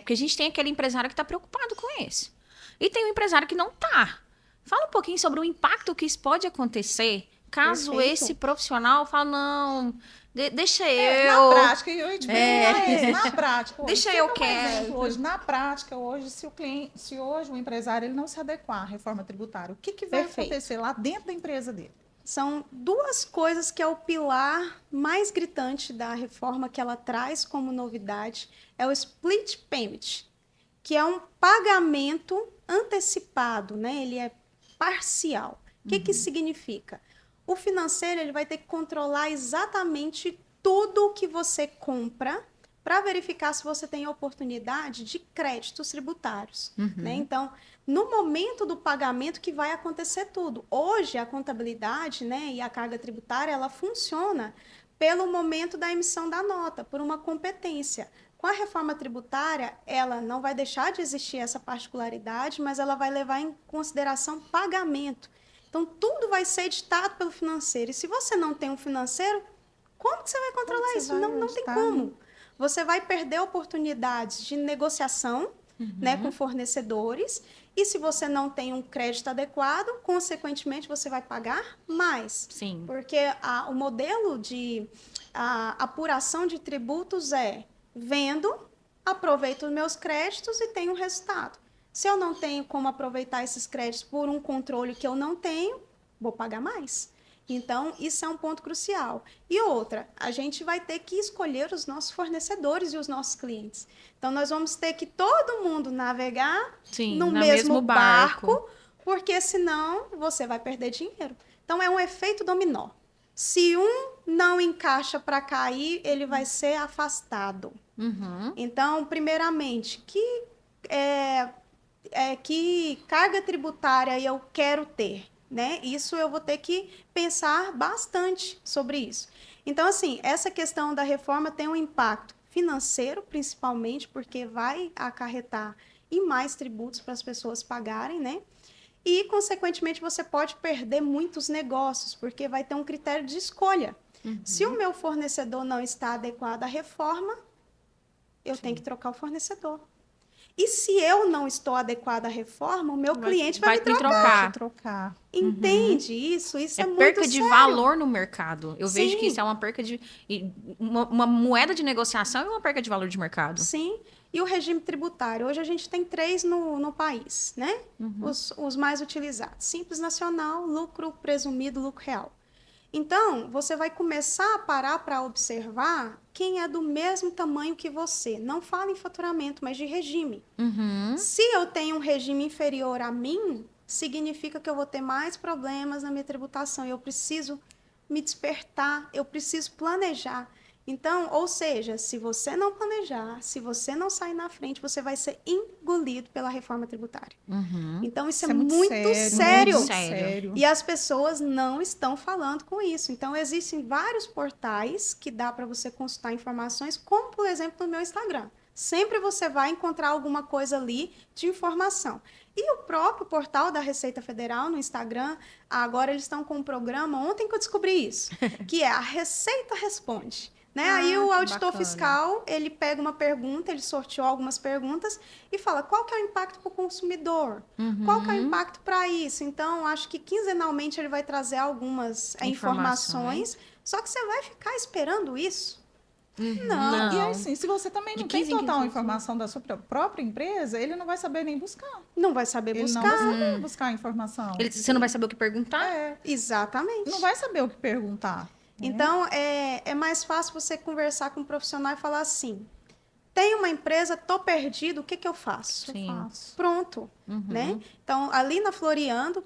porque a gente tem aquele empresário que está preocupado com isso. E tem um empresário que não está. Fala um pouquinho sobre o impacto que isso pode acontecer caso Perfeito. esse profissional fale, não, deixa Na eu... prática, e eu ia te perguntar isso, na prática. Hoje, Deixa você eu dá um quieto. exemplo hoje, na prática, hoje, se hoje o empresário ele não se adequar à reforma tributária, o que vai Perfeito. acontecer lá dentro da empresa dele? São duas coisas que é o pilar mais gritante da reforma que ela traz como novidade, é o split payment, que é um pagamento antecipado, né? Ele é parcial. O que significa? O financeiro ele vai ter que controlar exatamente tudo o que você compra para verificar se você tem oportunidade de créditos tributários, né? Então, no momento do pagamento que vai acontecer tudo. Hoje, a contabilidade, né, e a carga tributária, ela funciona pelo momento da emissão da nota, por uma competência. Com a reforma tributária, ela não vai deixar de existir essa particularidade, mas ela vai levar em consideração pagamento. Então, tudo vai ser ditado pelo financeiro. E se você não tem um financeiro, como que você vai controlar isso? Não tem como. Você vai perder oportunidades de negociação, né, com fornecedores. E se você não tem um crédito adequado, consequentemente, você vai pagar mais. Sim. Porque o modelo de apuração de tributos é vendo, aproveito os meus créditos e tenho um resultado. Se eu não tenho como aproveitar esses créditos por um controle que eu não tenho, vou pagar mais. Então, isso é um ponto crucial. E outra, a gente vai ter que escolher os nossos fornecedores e os nossos clientes. Então, nós vamos ter que todo mundo navegar no mesmo barco, porque senão você vai perder dinheiro. Então, é um efeito dominó. Se um não encaixa para cair, ele vai ser afastado. Então, primeiramente, que carga tributária eu quero ter? Né? Isso eu vou ter que pensar bastante sobre isso. Então, assim, essa questão da reforma tem um impacto financeiro, principalmente, porque vai acarretar em mais tributos para as pessoas pagarem, né? E, consequentemente, você pode perder muitos negócios, porque vai ter um critério de escolha. Se o meu fornecedor não está adequado à reforma, eu tenho que trocar o fornecedor. E se eu não estou adequada à reforma, o meu cliente vai me me trocar. trocar. Te trocar. Entende isso? Isso é, É muito perca de sério. valor no mercado. Eu vejo que Sim. isso é uma perca de. Uma moeda de negociação e uma perca de valor de mercado. Sim. E o regime tributário? Hoje a gente tem 3 no país, né? Os mais utilizados. Simples Nacional, lucro presumido, lucro real. Então, você vai começar a parar para observar quem é do mesmo tamanho que você. Não fala em faturamento, mas de regime. Se eu tenho um regime inferior a mim, significa que eu vou ter mais problemas na minha tributação. Eu preciso me despertar, eu preciso planejar. Então, ou seja, se você não planejar, se você não sair na frente, você vai ser engolido pela reforma tributária. Então, isso é muito sério. muito sério. E as pessoas não estão falando com isso. Então, existem vários portais que dá para você consultar informações, como, por exemplo, no meu Instagram. Sempre você vai encontrar alguma coisa ali de informação. E o próprio portal da Receita Federal no Instagram, agora eles estão com um programa, ontem que eu descobri isso, que é a Receita Responde. Né? Aí o que auditor bacana. fiscal, ele pega uma pergunta, ele sorteou algumas perguntas e fala qual que é o impacto para o consumidor, qual que é o impacto para isso. Então, acho que quinzenalmente ele vai trazer algumas informações, só que você vai ficar esperando isso? Não. E assim, se você também De não tem 15 em 15 total dias. informação da sua própria empresa, ele não vai saber nem buscar. Não vai saber Ele buscar. não vai saber buscar a informação. Você não vai saber o que perguntar? É, Exatamente. não vai saber o que perguntar. Então, é mais fácil você conversar com um profissional e falar assim, tem uma empresa, tô perdido, o que que eu faço? Sim. Fácil. Pronto, né? Então, ali na Floriando,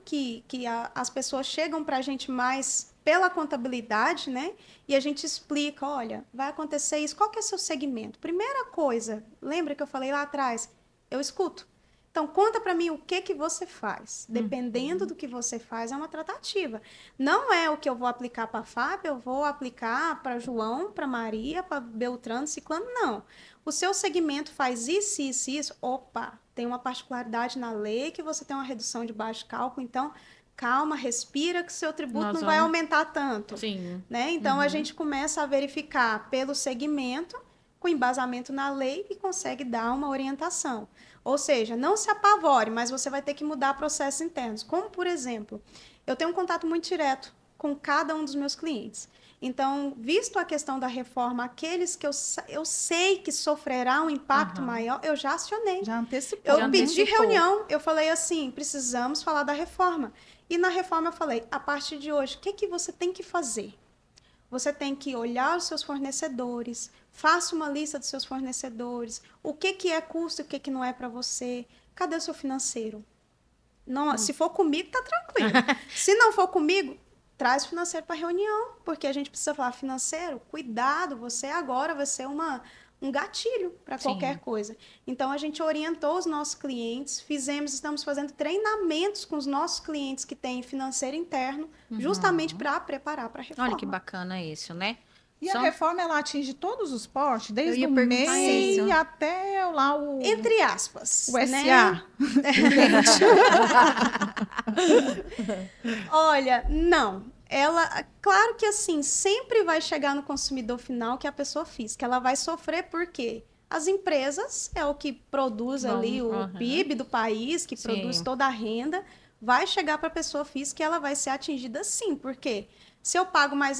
as pessoas chegam para a gente mais pela contabilidade, né? E a gente explica, olha, vai acontecer isso, qual que é o seu segmento? Primeira coisa, lembra que eu falei lá atrás? Eu escuto. Então, conta para mim o que que você faz. Dependendo do que você faz, é uma tratativa. Não é o que eu vou aplicar para a Fábio, eu vou aplicar para João, para Maria, para Beltrano, Ciclano, não. O seu segmento faz isso, isso, isso. Opa, tem uma particularidade na lei que você tem uma redução de baixo cálculo, então calma, respira que o seu tributo Nós não vai vamos- aumentar tanto. Sim. Né? Então, a gente começa a verificar pelo segmento, com embasamento na lei, e consegue dar uma orientação. Ou seja, não se apavore, mas você vai ter que mudar processos internos. Como, por exemplo, eu tenho um contato muito direto com cada um dos meus clientes. Então, visto a questão da reforma, aqueles que eu sei que sofrerá um impacto maior, eu já acionei. Já antecipou. Eu Já pedi antecipou. reunião, eu falei assim, precisamos falar da reforma. E na reforma eu falei, a partir de hoje, o que que você tem que fazer? Você tem que olhar os seus fornecedores, faça uma lista dos seus fornecedores, o que que é custo e o que que não é para você. Cadê o seu financeiro? Não, se for comigo, tá tranquilo. Se não for comigo, traz o financeiro para reunião, porque a gente precisa falar financeiro, cuidado, você agora vai ser um gatilho para Sim. qualquer coisa. Então, a gente orientou os nossos clientes, estamos fazendo treinamentos com os nossos clientes que têm financeiro interno, justamente para preparar para a reforma. Olha que bacana isso, né? E Só- a reforma, ela atinge todos os portes, desde ia o perguntar MEI isso. até lá o Entre aspas. SA. Né? Olha, não. Claro que assim, sempre vai chegar no consumidor final que é a pessoa física. Ela vai sofrer porque as empresas é o que produz ali o PIB do país, que Sim. produz toda a renda, vai chegar para a pessoa física e ela vai ser atingida sim, porque se eu pago mais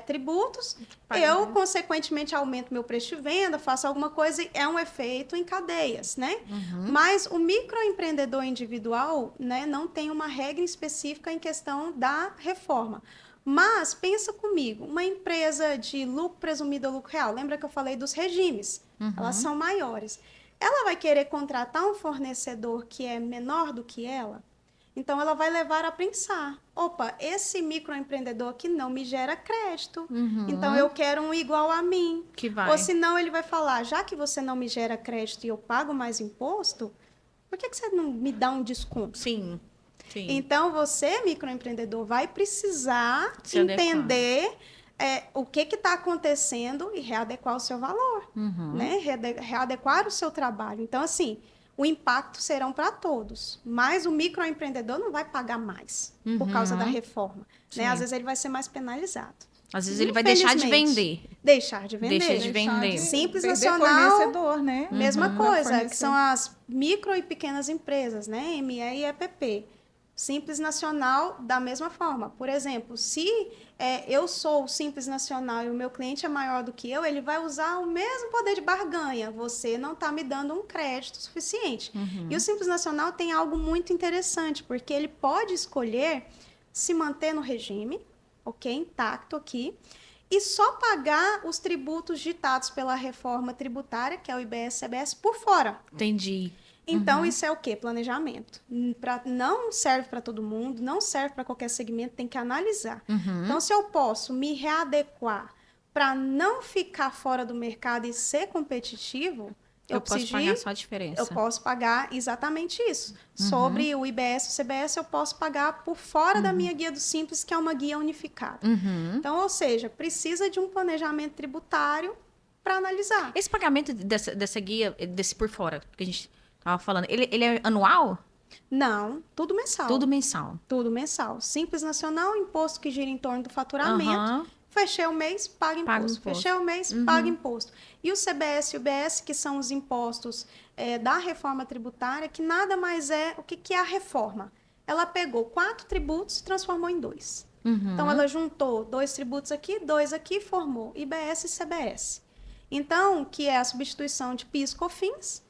tributos, eu, consequentemente, aumento meu preço de venda, faço alguma coisa, é um efeito em cadeias, né? Mas o microempreendedor individual, né, não tem uma regra específica em questão da reforma. Mas, pensa comigo, uma empresa de lucro presumido ou lucro real, lembra que eu falei dos regimes? Elas são maiores. Ela vai querer contratar um fornecedor que é menor do que ela? Então, ela vai levar a pensar, opa, esse microempreendedor aqui não me gera crédito, então eu quero um igual a mim. Que vai. Ou senão ele vai falar, já que você não me gera crédito e eu pago mais imposto, por que você não me dá um desconto? Sim. Sim. Então, você, microempreendedor, vai precisar Se entender o que está acontecendo e readequar o seu valor, né? Readequar o seu trabalho. Então, assim, o impacto serão para todos, mas o microempreendedor não vai pagar mais por causa da reforma. Né? Às vezes ele vai ser mais penalizado. Às vezes ele vai deixar de Infelizmente. vender. deixar de vender. Deixa de vender. Simples perder Nacional, fornecedor, né? mesma coisa, Fornecer. que são as micro e pequenas empresas, né? ME e EPP. Simples Nacional, da mesma forma. Por exemplo, se eu sou o Simples Nacional e o meu cliente é maior do que eu, ele vai usar o mesmo poder de barganha. Você não está me dando um crédito suficiente. E o Simples Nacional tem algo muito interessante, porque ele pode escolher se manter no regime, ok, intacto aqui, e só pagar os tributos ditados pela reforma tributária, que é o IBS e CBS, por fora. Entendi. Então, isso é o quê? Planejamento. Não serve para todo mundo, não serve para qualquer segmento, tem que analisar. Então, se eu posso me readequar para não ficar fora do mercado e ser competitivo, Eu posso pagar só a diferença. eu posso pagar exatamente isso. Sobre o IBS e o CBS, eu posso pagar por fora da minha guia do Simples, que é uma guia unificada. Então, ou seja, precisa de um planejamento tributário para analisar. Esse pagamento dessa guia, desse por fora, que a gente tava falando, ele é anual? Não, tudo mensal. Tudo mensal. Tudo mensal. Simples Nacional, imposto que gira em torno do faturamento. Aham. Fechei o mês, paga imposto. Fechei o mês, paga imposto. E o CBS e o UBS, que são os impostos da reforma tributária, que nada mais é... O que é a reforma? Ela pegou 4 tributos e transformou em 2. Então, ela juntou 2 tributos aqui, 2 aqui, formou IBS e CBS. Então, que é a substituição de PIS e COFINS,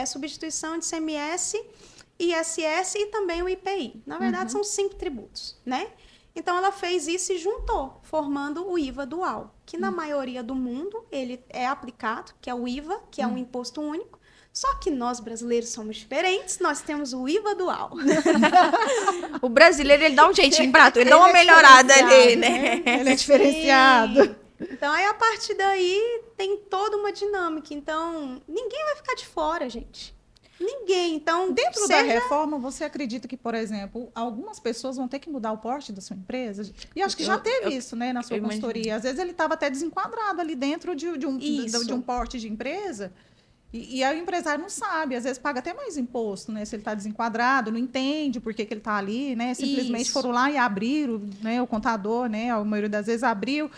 substituição de CMS, ISS e também o IPI. Na verdade, são 5 tributos, né? Então, ela fez isso e juntou, formando o IVA dual, que na maioria do mundo ele é aplicado, que é o IVA, que é um imposto único. Só que nós, brasileiros, somos diferentes, nós temos o IVA dual. O brasileiro, ele dá um jeitinho prato, ele dá uma melhorada ali, né? Ele é diferenciado. Sim. Então, aí, a partir daí, tem toda uma dinâmica. Então, ninguém vai ficar de fora, gente. Ninguém. Então, Dentro da reforma, você acredita que, por exemplo, algumas pessoas vão ter que mudar o porte da sua empresa? E acho que já teve isso, né, na sua consultoria. Às vezes ele estava até desenquadrado ali dentro de um porte de empresa. E aí o empresário não sabe, às vezes paga até mais imposto, né? Se ele está desenquadrado, não entende por que ele está ali, né? Simplesmente foram lá e abriram, né? O contador, né? A maioria das vezes abriu.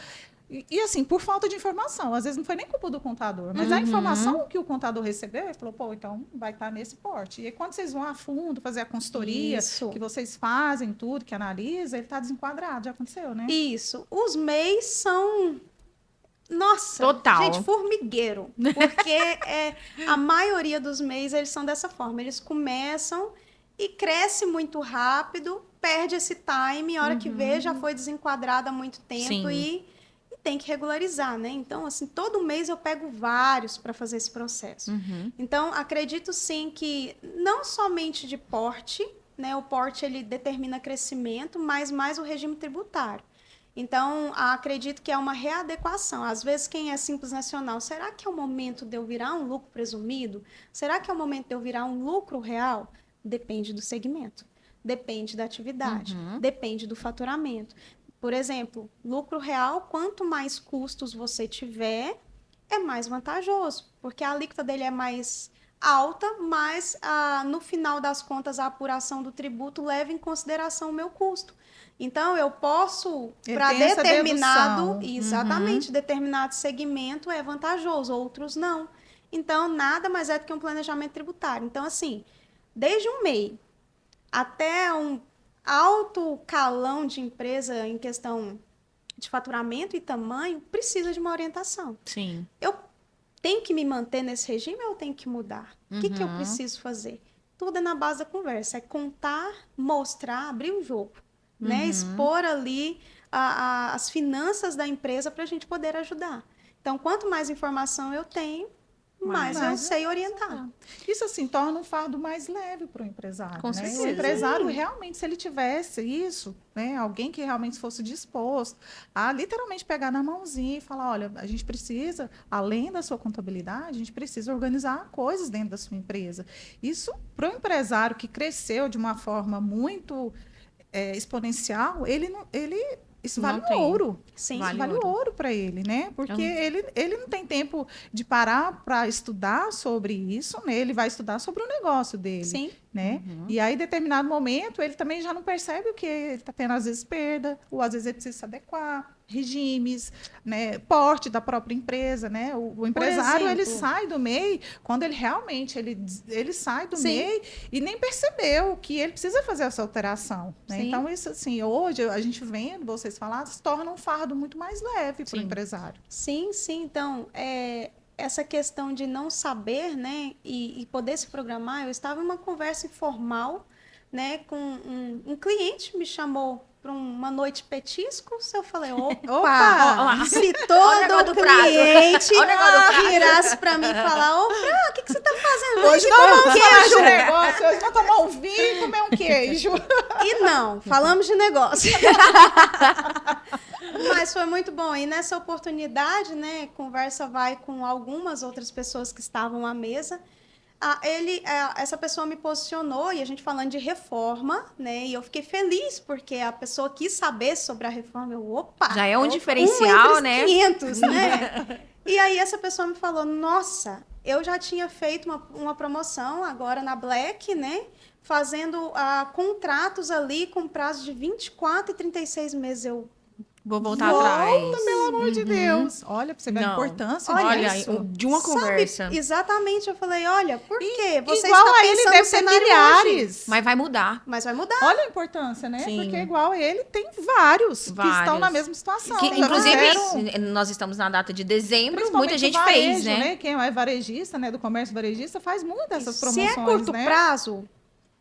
E assim, por falta de informação. Às vezes não foi nem culpa do contador, mas a informação que o contador recebeu, ele falou, pô, então vai estar nesse porte. E aí, quando vocês vão a fundo fazer a consultoria, que vocês fazem tudo, que analisa, ele está desenquadrado. Já aconteceu, né? Isso. Os MEIs são... Nossa, total. Gente, formigueiro. Porque a maioria dos MEIs, eles são dessa forma. Eles começam e cresce muito rápido, perde esse time, a hora que vê, já foi desenquadrado há muito tempo e tem que regularizar, né? Então, assim, todo mês eu pego vários para fazer esse processo. Então, acredito sim que não somente de porte, né? O porte, ele determina crescimento, mas mais o regime tributário. Então, acredito que é uma readequação. Às vezes, quem é Simples Nacional, será que é o momento de eu virar um lucro presumido? Será que é o momento de eu virar um lucro real? Depende do segmento, depende da atividade, depende do faturamento. Por exemplo, lucro real, quanto mais custos você tiver, é mais vantajoso, porque a alíquota dele é mais alta, mas no final das contas a apuração do tributo leva em consideração o meu custo. Então, eu posso, para determinado, exatamente, determinado segmento é vantajoso, outros não. Então, nada mais é do que um planejamento tributário. Então, assim, desde um MEI até um alto calão de empresa em questão de faturamento e tamanho, precisa de uma orientação. Sim. Eu tenho que me manter nesse regime ou eu tenho que mudar? O que eu preciso fazer? Tudo é na base da conversa, é contar, mostrar, abrir o jogo. Né? Expor ali as finanças da empresa para a gente poder ajudar. Então, quanto mais informação eu tenho, mais eu sei orientar. Isso, assim, torna um fardo mais leve para o empresário. Com certeza. O empresário, realmente, se ele tivesse isso, né, alguém que realmente fosse disposto a literalmente pegar na mãozinha e falar, olha, a gente precisa, além da sua contabilidade, a gente precisa organizar coisas dentro da sua empresa. Isso, para o empresário que cresceu de uma forma muito... exponencial, isso vale ouro. Sim, vale ouro para ele, né? Porque ele não tem tempo de parar para estudar sobre isso, né? Ele vai estudar sobre o negócio dele. Sim. Né? E aí, em determinado momento, ele também já não percebe o que ele está tendo, às vezes, perda, ou às vezes ele precisa se adequar. regimes, né, porte da própria empresa, né? O empresário, ele exemplo. sai do MEI quando ele realmente ele sai do Sim. MEI e nem percebeu que ele precisa fazer essa alteração, né? Sim. Então, isso assim, hoje a gente vendo vocês falar, se torna um fardo muito mais leve para o Sim. empresário. Sim, sim. Então, essa questão de não saber, né, e poder se programar, eu estava em uma conversa informal, né, com um cliente me chamou para uma noite petiscos, eu falei, opa, se Olha o todo negócio do prato. cliente Olha o negócio do prato. virasse para mim e falar, ô, Fran, o que você está fazendo? Hoje Vamos nós tomar um vamos falar de queijo. negócio, hoje vamos tomar um vinho e comer um queijo. E não, falamos de negócio. Mas foi muito bom. E nessa oportunidade, né, conversa vai com algumas outras pessoas que estavam à mesa. Essa pessoa me posicionou e a gente falando de reforma, né? E eu fiquei feliz porque a pessoa quis saber sobre a reforma. Opa! Já é um entre diferencial, os né? 500, né? E aí essa pessoa me falou, nossa, eu já tinha feito uma promoção agora na Black, né? Fazendo contratos ali com prazo de 24 e 36 meses. Eu, Vou voltar atrás. Pelo amor de Deus. Olha, para você ver a Não. importância Olha, disso. de uma conversa. exatamente, eu falei, olha, por quê? Você Igual está a ele pensando deve no ser cenário milhares. hoje, Mas vai mudar. mas vai mudar. Olha a importância, né? Sim. Porque igual a ele, tem vários que estão Vários. na mesma situação. Que, Já inclusive, fizeram, nós estamos na data de dezembro, principalmente muita gente o varejo, fez, né? Quem é varejista, né? Do comércio varejista, faz muito essas promoções, Se é curto né? prazo,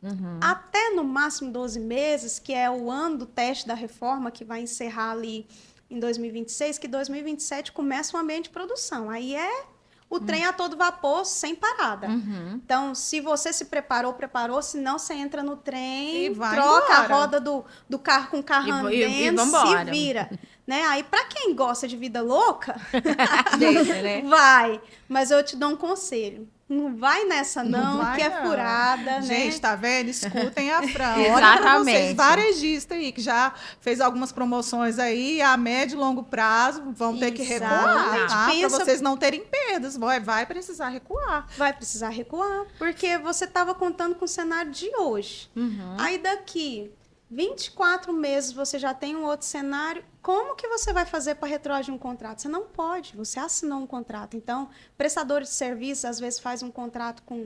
Uhum. até no máximo 12 meses, que é o ano do teste da reforma, que vai encerrar ali em 2026, que 2027 começa o ambiente de produção. Aí o trem a todo vapor, sem parada. Uhum. Então, se você se preparou, se não, você entra no trem, E vai troca embora. a roda do carro com o carro E andando, se vambora. vira. Né? Aí, para quem gosta de vida louca, Deixa, né? vai. Mas eu te dou um conselho. Não vai nessa, não, vai, que é não. furada, Gente, né? tá vendo? Escutem a Fran. Olha pra Exatamente. vocês, varejista aí, que já fez algumas promoções aí, a médio e longo prazo, vão ter que recuar, Exatamente. tá? Pensa- Para vocês não terem perdas. Vai precisar recuar. Vai precisar recuar, porque você estava contando com o cenário de hoje. Uhum. Aí daqui 24 meses você já tem um outro cenário. Como que você vai fazer para retroagir um contrato? Você não pode, você assinou um contrato. Então, prestadores de serviço às vezes faz um contrato com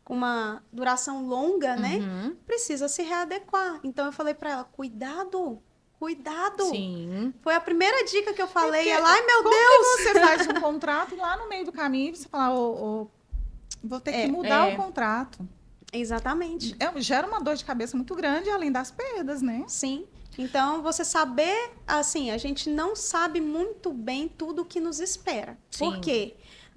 uma duração longa, né? Uhum. Precisa se readequar. Então eu falei para ela, cuidado. Sim. Foi a primeira dica que eu falei. Porque Ela, ai meu como Deus. que você faz um contrato lá no meio do caminho e você fala, vou ter que mudar o contrato. Exatamente. Gera uma dor de cabeça muito grande, além das perdas, né? Sim. Então, você saber, assim, a gente não sabe muito bem tudo o que nos espera. Sim. Por quê?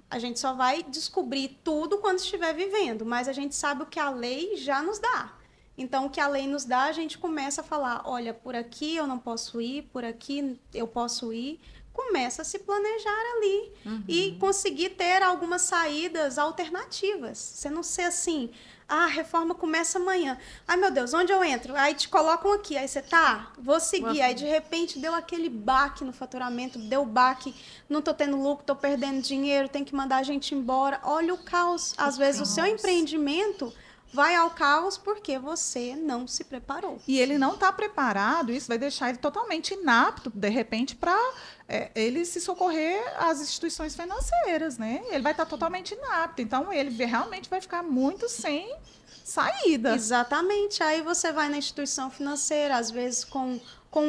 A gente só vai descobrir tudo quando estiver vivendo, mas a gente sabe o que a lei já nos dá. Então, o que a lei nos dá, a gente começa a falar, olha, por aqui eu não posso ir, por aqui eu posso ir. Começa a se planejar ali e conseguir ter algumas saídas alternativas. Você não ser assim, a reforma começa amanhã. Ai, meu Deus, onde eu entro? Aí te colocam aqui, aí você vou seguir. Aí, de repente, deu aquele baque no faturamento, deu baque, não tô tendo lucro, tô perdendo dinheiro, tem que mandar a gente embora. Olha o caos. Às vezes, o seu empreendimento vai ao caos porque você não se preparou. E ele não está preparado, isso vai deixar ele totalmente inapto, de repente, para ele se socorrer às instituições financeiras, né? Ele vai estar totalmente inapto. Então, ele realmente vai ficar muito sem saída. Exatamente. Aí você vai na instituição financeira, às vezes com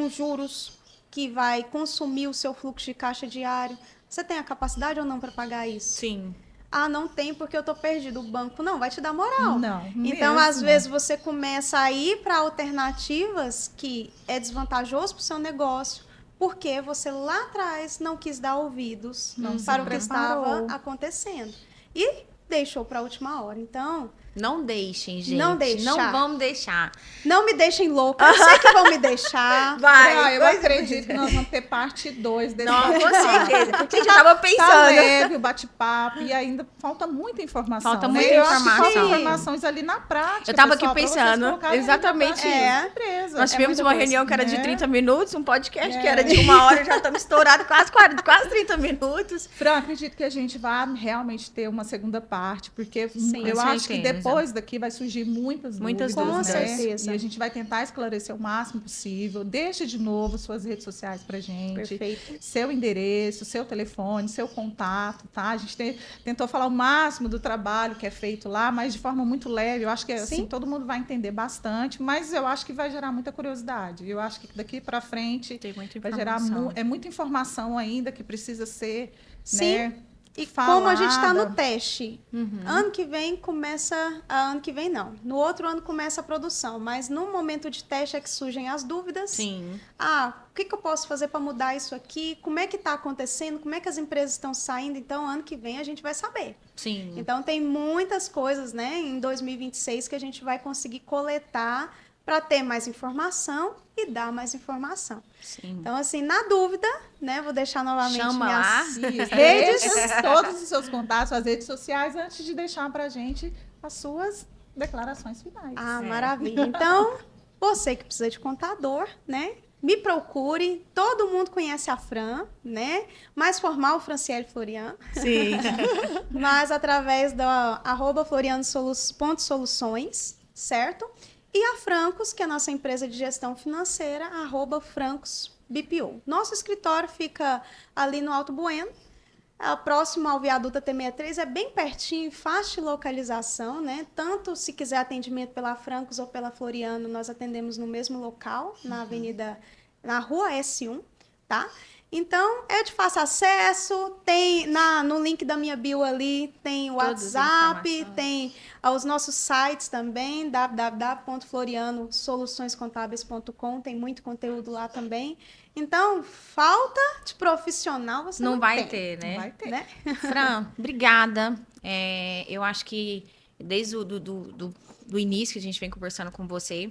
juros que vai consumir o seu fluxo de caixa diário. Você tem a capacidade ou não para pagar isso? Sim. Ah, não tem porque eu tô perdido. O banco não vai te dar moral. Não. Então, mesmo. às vezes, você começa a ir para alternativas que é desvantajoso para o seu negócio, porque você lá atrás não quis dar ouvidos para o que estava acontecendo. E deixou para a última hora. Então, Não deixem, gente. Não deixar. Não vamos deixar. não me deixem louca. Eu sei que vão me deixar. Eu acredito que nós vamos ter parte 2 desse Não, com certeza. Porque Gente, eu tava Tá pensando. leve o bate-papo e ainda falta muita informação. Falta né? muita Eu acho que falta informação. informações ali na prática. Eu tava pessoal, aqui pra vocês pensando colocarem exatamente ali na isso. empresa. Nós tivemos muita uma coisa, reunião que era de né? 30 minutos, um podcast que era de 1 hora, já estamos estourados quase 30 minutos. Fran, acredito que a gente vai realmente ter uma segunda parte, porque Sim, eu com acho que certeza. depois daqui vai surgir muitas Muitas dúvidas, Com né? certeza. E a gente vai tentar esclarecer o máximo possível. Deixa de novo suas redes sociais pra gente. Perfeito. Seu endereço, seu telefone, seu contato, tá? A gente tentou falar o máximo do trabalho que é feito lá, mas de forma muito leve. Eu acho que assim, Sim. todo mundo vai entender bastante, mas eu acho que vai gerar muita curiosidade. Eu acho que daqui para frente Tem muita vai gerar informação. muita informação ainda que precisa ser, Sim. né, E como a gente está falada. no teste, ano que vem começa. Ano que vem não. No outro ano começa a produção. Mas no momento de teste é que surgem as dúvidas. Sim. O que eu posso fazer para mudar isso aqui? Como é que está acontecendo? Como é que as empresas estão saindo? Então, ano que vem a gente vai saber. Sim. Então, tem muitas coisas, né, em 2026 que a gente vai conseguir coletar para ter mais informação e dar mais informação. Sim. Então, assim, na dúvida, né, vou deixar novamente Chama lá. minhas Redes, redes. todos os seus contatos, suas redes sociais, antes de deixar pra gente as suas declarações finais. Maravilha. Então, você que precisa de contador, né? Me procure. Todo mundo conhece a Fran, né? Mais formal, Franciele Floriano. Sim. Mas através da @florianosoluções, certo? E a Francos, que é a nossa empresa de gestão financeira, @francosbpo. Nosso escritório fica ali no Alto Bueno, próximo ao viaduto T63, é bem pertinho, fácil de localização, né? Tanto se quiser atendimento pela Francos ou pela Floriano, nós atendemos no mesmo local, na na rua S1, tá? Então, é de fácil acesso, tem no link da minha bio ali, tem o Todas as WhatsApp, informações. tem os nossos sites também, www.florianosoluçõescontábeis.com, tem muito conteúdo lá também. Então, falta de profissional você não vai tem, ter, né? Não vai ter. né? Fran, obrigada. Eu acho que desde do início que a gente vem conversando com você,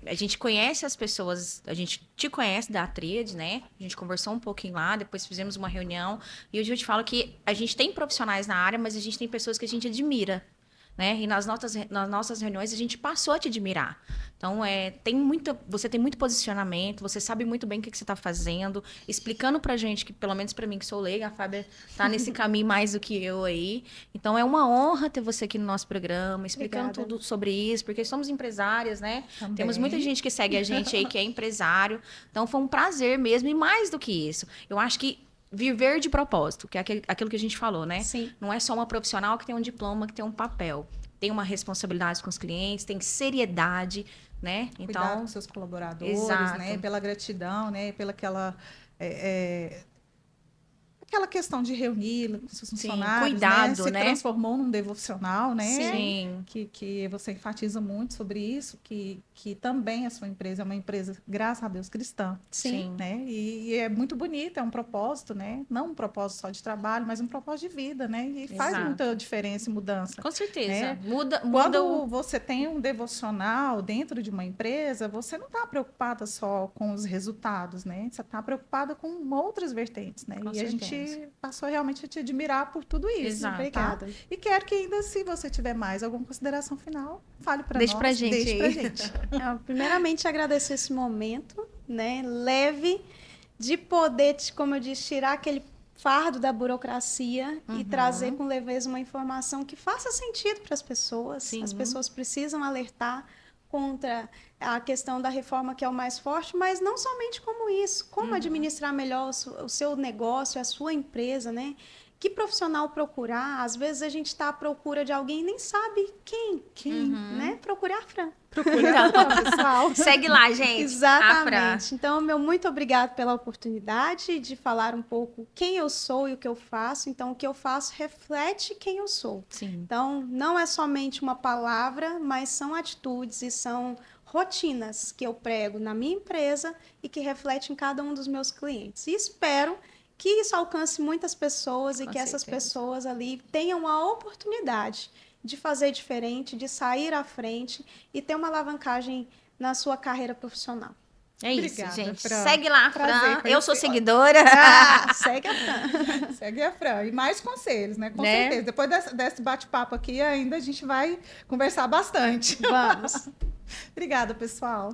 a gente conhece as pessoas, a gente te conhece da Tríade, né? A gente conversou um pouquinho lá, depois fizemos uma reunião. E hoje eu te falo que a gente tem profissionais na área, mas a gente tem pessoas que a gente admira, né? E nas nossas reuniões a gente passou a te admirar. Então, você tem muito posicionamento, você sabe muito bem o que você está fazendo, explicando pra gente, que pelo menos para mim que sou leiga, a Fábia tá nesse caminho mais do que eu aí. Então, é uma honra ter você aqui no nosso programa, explicando Obrigada. tudo sobre isso, porque somos empresárias, né? Também. Temos muita gente que segue a gente aí, que é empresário. Então, foi um prazer mesmo, e mais do que isso. Eu acho que viver de propósito, que é aquilo que a gente falou, né? Sim. Não é só uma profissional que tem um diploma, que tem um papel. Tem uma responsabilidade com os clientes, tem seriedade, né? Cuidado com seus colaboradores, Exato. né? Pela gratidão, né? Pela aquela questão de reunir os seus funcionários, cuidado, Se né? transformou num devocional, né? Sim. Que você enfatiza muito sobre isso, que também a sua empresa é uma empresa, graças a Deus, cristã. Sim. Né? E é muito bonito, é um propósito, né? Não um propósito só de trabalho, mas um propósito de vida, né? E faz Exato. muita diferença e mudança. Com certeza. É. Muda Quando você tem um devocional dentro de uma empresa, você não está preocupada só com os resultados, né? Você está preocupada com outras vertentes, né? Com e a gente passou realmente a te admirar por tudo isso. Exato. Obrigada. E quero que ainda, se você tiver mais alguma consideração final, fale para nós. Deixe pra gente Deixe aí. pra gente. Primeiramente, agradecer esse momento, né? Leve, de poder, como eu disse, tirar aquele fardo da burocracia e trazer com leveza uma informação que faça sentido para as pessoas. Sim. As pessoas precisam alertar contra a questão da reforma, que é o mais forte, mas não somente como isso, como administrar melhor o seu negócio, a sua empresa, né? Que profissional procurar? Às vezes a gente está à procura de alguém e nem sabe quem, né? Procurar a Fran. Procurar, pessoal. Segue lá, gente. Exatamente. Então, meu muito obrigado pela oportunidade de falar um pouco quem eu sou e o que eu faço. Então, o que eu faço reflete quem eu sou. Sim. Então, não é somente uma palavra, mas são atitudes e são rotinas que eu prego na minha empresa e que refletem em cada um dos meus clientes. E espero que isso alcance muitas pessoas e Com que essas certeza. pessoas ali tenham a oportunidade de fazer diferente, de sair à frente e ter uma alavancagem na sua carreira profissional. É isso, Obrigada, gente. Fran. Segue lá, Prazer Fran. Eu sou conhecer. seguidora. Segue a Fran. Segue a Fran. E mais conselhos, né? Com Né? certeza. Depois desse bate-papo aqui, ainda a gente vai conversar bastante. Vamos. Obrigada, pessoal.